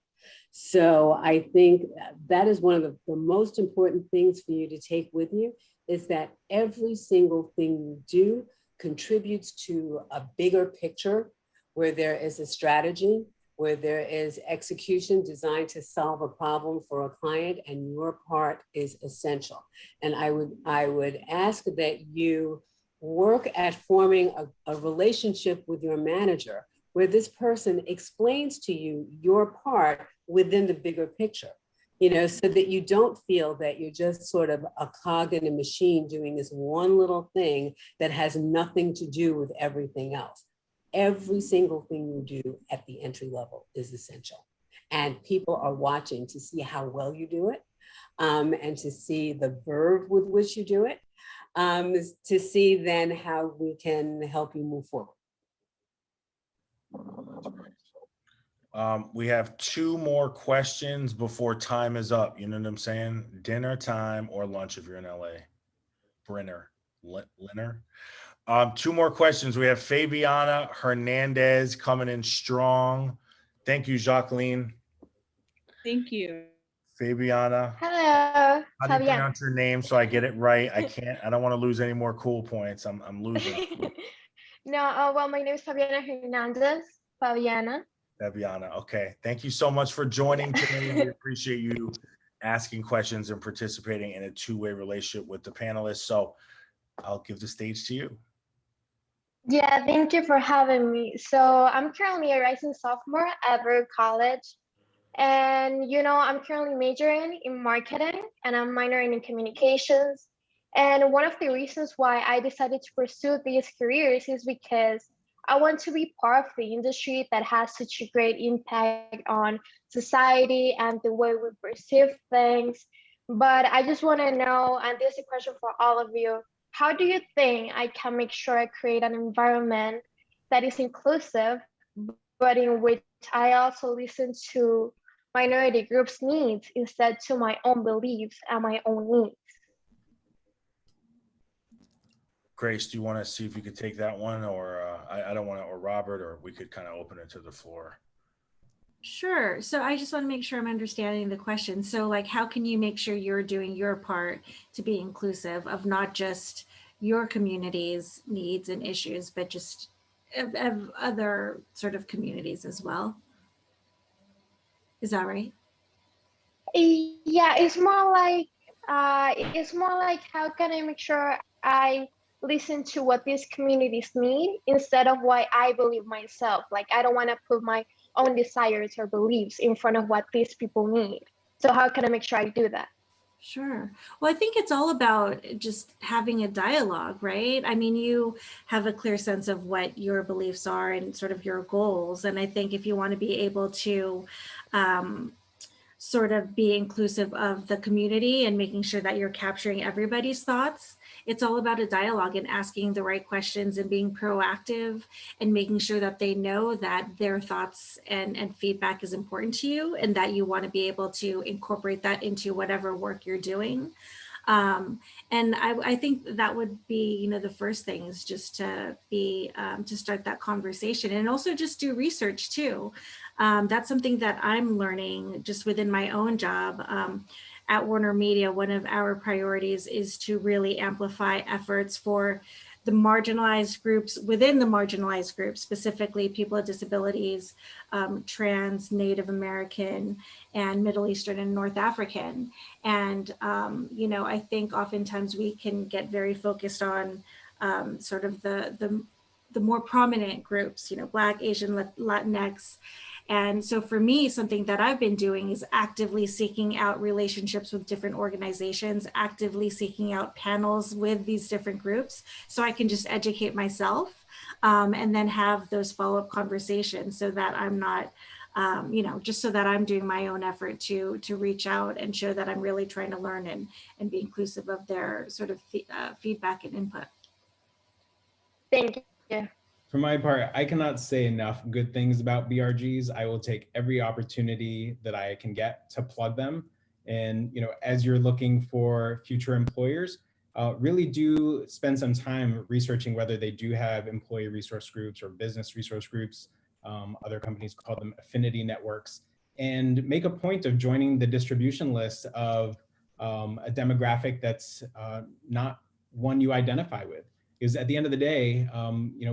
So I think that is one of the most important things for you to take with you, is that every single thing you do contributes to a bigger picture where there is a strategy, where there is execution designed to solve a problem for a client, and your part is essential. And I would ask that you work at forming a relationship with your manager where this person explains to you your part within the bigger picture, so that you don't feel that you're just sort of a cog in a machine doing this one little thing that has nothing to do with everything else. Every single thing you do at the entry level is essential. And people are watching to see how well you do it, and to see the verve with which you do it, to see then how we can help you move forward.
We have 2 more questions before time is up. You know what I'm saying? Dinner time or lunch if you're in LA. Brenner. 2 more questions. We have Fabiana Hernandez coming in strong. Thank you, Jacqueline.
Thank you.
Fabiana.
Hello.
How do you pronounce your name so I get it right? I don't want to lose any more cool points. I'm losing.
No, well, my name is Fabiana Hernandez. Fabiana.
Okay. Thank you so much for joining today. We appreciate you asking questions and participating in a 2-way relationship with the panelists. So I'll give the stage to you.
Yeah, thank you for having me. So I'm currently a rising sophomore at Burke College. And I'm currently majoring in marketing and I'm minoring in communications. And one of the reasons why I decided to pursue these careers is because I want to be part of the industry that has such a great impact on society and the way we perceive things. But I just want to know, and this is a question for all of you, how do you think I can make sure I create an environment that is inclusive, but in which I also listen to minority groups' needs instead to my own beliefs and my own needs?
Grace, do you want to see if you could take that one, or I don't want to, or Robert, or we could kind of open it to the floor.
Sure. So I just want to make sure I'm understanding the question. So like, how can you make sure you're doing your part to be inclusive of not just your community's needs and issues, but just of other sort of communities as well? Is that right?
Yeah, it's more like how can I make sure I listen to what these communities need instead of what I believe myself. Like I don't want to put my own desires or beliefs in front of what these people need. So how can I make sure I do that?
Sure. Well, I think it's all about just having a dialogue, right? I mean, you have a clear sense of what your beliefs are and sort of your goals. And I think if you want to be able to sort of be inclusive of the community and making sure that you're capturing everybody's thoughts, it's all about a dialogue and asking the right questions and being proactive and making sure that they know that their thoughts and feedback is important to you and that you want to be able to incorporate that into whatever work you're doing. And I think that would be, the first thing is just to be, to start that conversation and also just do research too. That's something that I'm learning just within my own job. At Warner Media, one of our priorities is to really amplify efforts for the marginalized groups within the marginalized groups, specifically people with disabilities, trans, Native American, and Middle Eastern and North African. And, I think oftentimes we can get very focused on sort of the more prominent groups, Black, Asian, Latinx. And so for me, something that I've been doing is actively seeking out relationships with different organizations, actively seeking out panels with these different groups, so I can just educate myself and then have those follow-up conversations so that I'm not, just so that I'm doing my own effort to reach out and show that I'm really trying to learn and be inclusive of their sort of feedback and input.
Thank you.
For my part, I cannot say enough good things about BRGs. I will take every opportunity that I can get to plug them. And as you're looking for future employers, really do spend some time researching whether they do have employee resource groups or business resource groups. Other companies call them affinity networks, and make a point of joining the distribution list of a demographic that's not one you identify with. Because at the end of the day,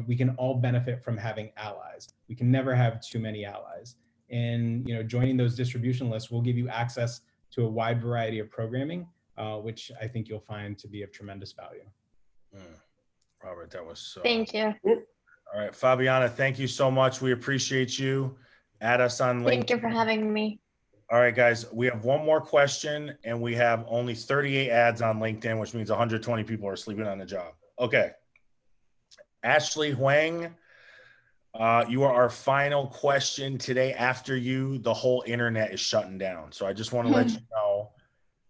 we can all benefit from having allies. We can never have too many allies. And joining those distribution lists will give you access to a wide variety of programming, which I think you'll find to be of tremendous value.
Robert, that was
thank you.
All right, Fabiana, thank you so much. We appreciate you. Add us on LinkedIn.
Thank you for having me.
All right, guys, we have one more question and we have only 38 ads on LinkedIn, which means 120 people are sleeping on the job. Okay. Ashley Huang, you are our final question today. After you, the whole internet is shutting down. So I just want to let you know,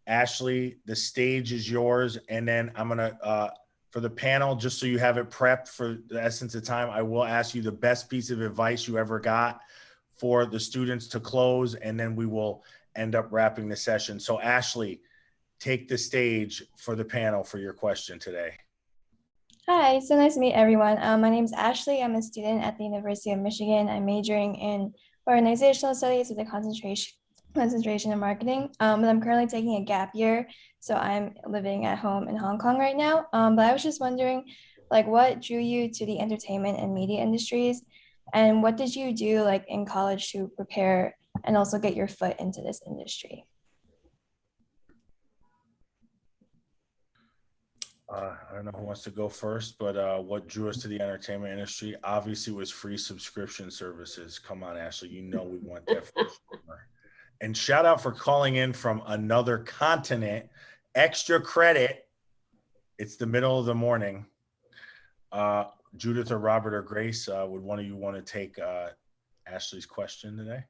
Ashley, the stage is yours. And then I'm going to, for the panel, just so you have it prepped for the essence of time, I will ask you the best piece of advice you ever got for the students to close, and then we will end up wrapping the session. So Ashley, take the stage for the panel for your question today.
Hi, so nice to meet everyone. My name is Ashley. I'm a student at the University of Michigan. I'm majoring in organizational studies with a concentration in marketing. But I'm currently taking a gap year, so I'm living at home in Hong Kong right now. But I was just wondering, what drew you to the entertainment and media industries, and what did you do in college to prepare and also get your foot into this industry?
I don't know who wants to go first, but what drew us to the entertainment industry obviously was free subscription services. Come on, Ashley, you know we want that for sure. And shout out for calling in from another continent. Extra credit. It's the middle of the morning. Judith or Robert or Grace, would one of you want to take Ashley's question today?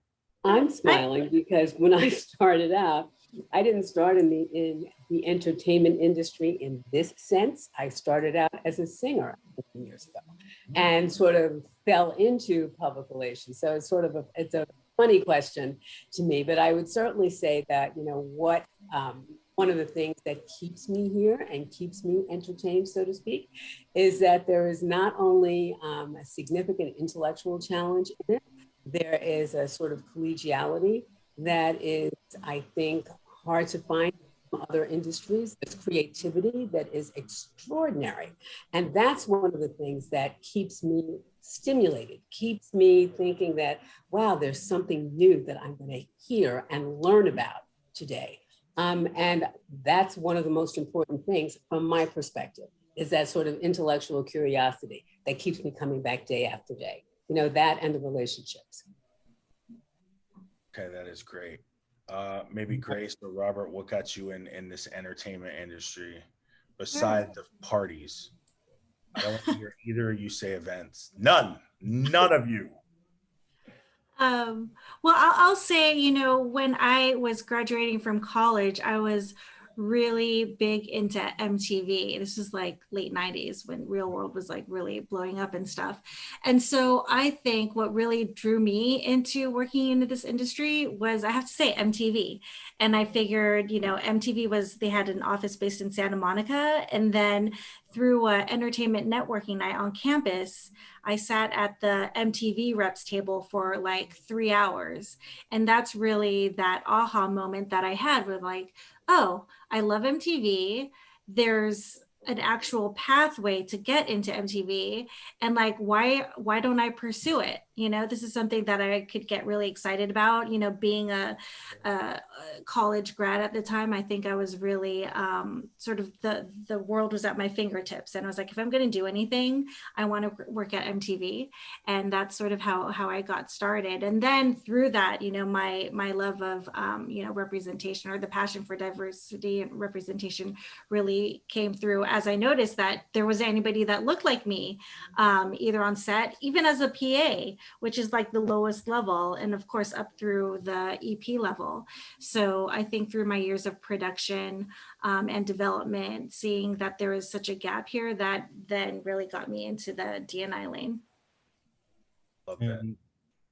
I'm smiling because when I started out, I didn't start in the entertainment industry in this sense. I started out as a singer years ago and sort of fell into public relations. So it's sort of it's a funny question to me, but I would certainly say that, you know, what one of the things that keeps me here and keeps me entertained, so to speak, is that there is not only a significant intellectual challenge in it, there is a sort of collegiality that is, I think, hard to find in other industries. There's creativity that is extraordinary. And that's one of the things that keeps me stimulated, keeps me thinking that, wow, there's something new that I'm going to hear and learn about today. And that's one of the most important things from my perspective, is that sort of intellectual curiosity that keeps me coming back day after day. You know, that and the relationships.
Okay, that is great. Maybe Grace or Robert, what got you in this entertainment industry besides the parties? I don't want to hear either of you say events. None of you.
Well, I'll say, you know, when I was graduating from college, I was really big into MTV. This is like late 90s when Real World was like really blowing up and stuff. And so I think what really drew me into working into this industry was, I have to say, MTV. And I figured, you know, MTV they had an office based in Santa Monica. And then through entertainment networking night on campus, I sat at the MTV reps table for like 3 hours. And that's really that aha moment that I had with like, oh, I love MTV. There's an actual pathway to get into MTV, and like, why don't I pursue it? You know, this is something that I could get really excited about. You know, being a college grad at the time, I think I was really sort of the world was at my fingertips, and I was like, if I'm going to do anything, I want to work at MTV, and that's sort of how I got started. And then through that, you know, my love of you know, representation, or the passion for diversity and representation, really came through as I noticed that there was anybody that looked like me, either on set, even as a PA, which is like the lowest level, and of course up through the EP level. So I think through my years of production and development, seeing that there is such a gap here, that then really got me into the D&I lane.
Love that.
And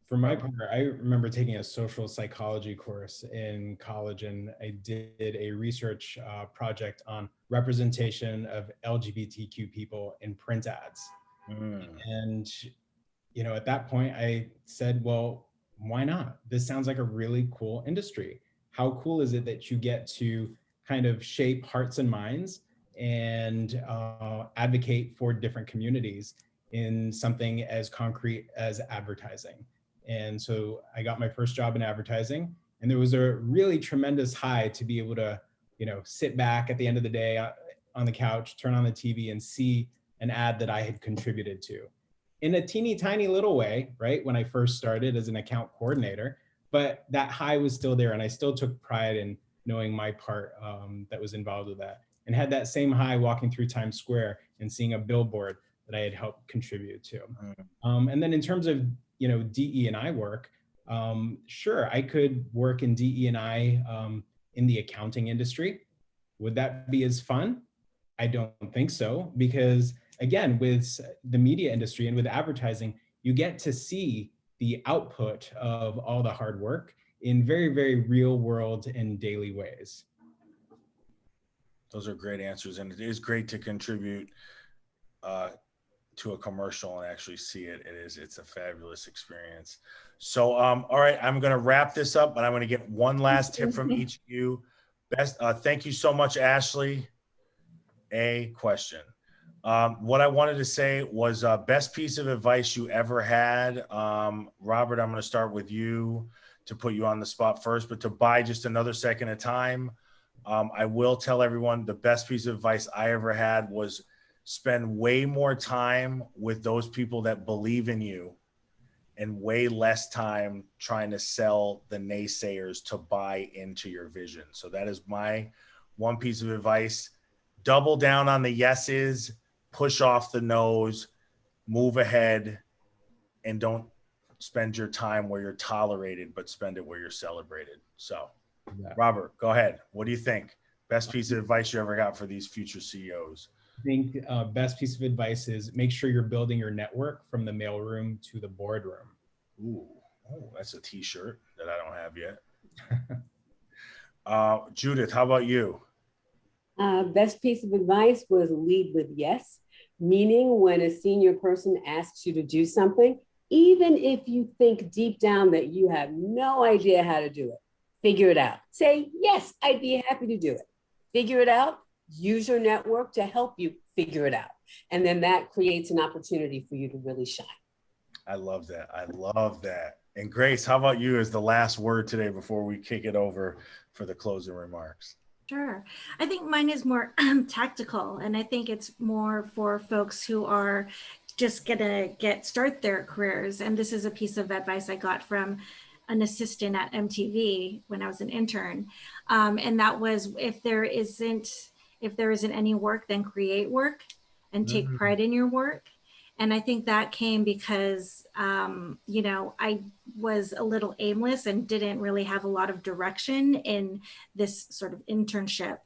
for my part, I remember taking a social psychology course in college, and I did a research project on representation of LGBTQ people in print ads. And, you know, at that point I said, well, why not? This sounds like a really cool industry. How cool is it that you get to kind of shape hearts and minds and advocate for different communities in something as concrete as advertising? And so I got my first job in advertising, and there was a really tremendous high to be able to, you know, sit back at the end of the day on the couch, turn on the TV, and see an ad that I had contributed to in a teeny tiny little way, right? When I first started as an account coordinator, but that high was still there. And I still took pride in knowing my part that was involved with that, and had that same high walking through Times Square and seeing a billboard that I had helped contribute to. And then in terms of, you know, DE&I work, sure, I could work in DE&I in the accounting industry. Would that be as fun? I don't think so, because again, with the media industry and with advertising, you get to see the output of all the hard work in very, very real world and daily ways.
Those are great answers. And it is great to contribute to a commercial and actually see it. It's a fabulous experience. So, all right, I'm going to wrap this up, but I'm going to get one last tip from each of you. Thank you so much, Ashley. A question. What I wanted to say was best piece of advice you ever had. Robert, I'm going to start with you to put you on the spot first, but to buy just another second of time. I will tell everyone the best piece of advice I ever had was spend way more time with those people that believe in you and way less time trying to sell the naysayers to buy into your vision. So that is my one piece of advice. Double down on the yeses, push off the no's, move ahead, and don't spend your time where you're tolerated, but spend it where you're celebrated. So, Robert, go ahead. What do you think? Best piece of advice you ever got for these future CEOs?
I think best piece of advice is make sure you're building your network from the mailroom to the boardroom.
Ooh, oh, that's a t-shirt that I don't have yet. Judith, how about you?
Best piece of advice was lead with yes, meaning when a senior person asks you to do something, even if you think deep down that you have no idea how to do it, figure it out. Say, yes, I'd be happy to do it. Figure it out. Use your network to help you figure it out. And then that creates an opportunity for you to really shine.
I love that. I love that. And Grace, how about you as the last word today before we kick it over for the closing remarks?
Sure. I think mine is more tactical, and I think it's more for folks who are just gonna start their careers. And this is a piece of advice I got from an assistant at MTV when I was an intern. And that was, if there isn't any work, then create work and take pride in your work. And I think that came because, you know, I was a little aimless and didn't really have a lot of direction in this sort of internship.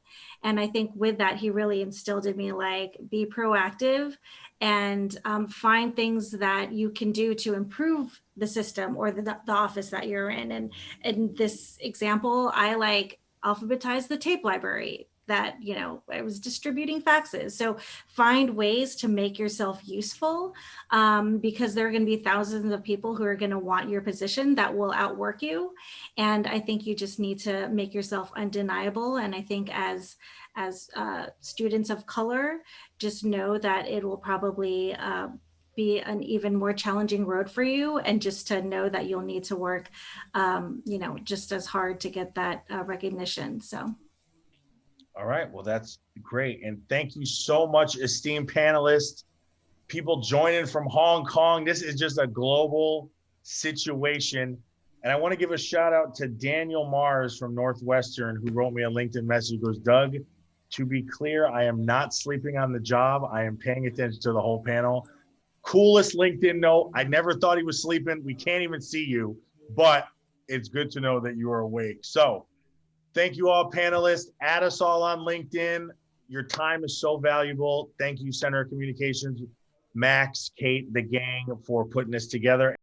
And I think with that, he really instilled in me, like, be proactive and find things that you can do to improve the system or the office that you're in. And in this example, I like alphabetized the tape library that, you know, I was distributing faxes. So find ways to make yourself useful, because there are going to be thousands of people who are going to want your position that will outwork you. And I think you just need to make yourself undeniable. And I think as students of color, just know that it will probably be an even more challenging road for you, and just to know that you'll need to work, you know, just as hard to get that recognition. So.
All right, well, that's great. And thank you so much, esteemed panelists, people joining from Hong Kong. This is just a global situation. And I want to give a shout out to Daniel Mars from Northwestern, who wrote me a LinkedIn message. He goes, Doug, to be clear, I am not sleeping on the job. I am paying attention to the whole panel. Coolest LinkedIn note. I never thought he was sleeping. We can't even see you, but it's good to know that you are awake. So thank you all, panelists. Add us all on LinkedIn. Your time is so valuable. Thank you, Center of Communications, Max, Kate, the gang, for putting this together.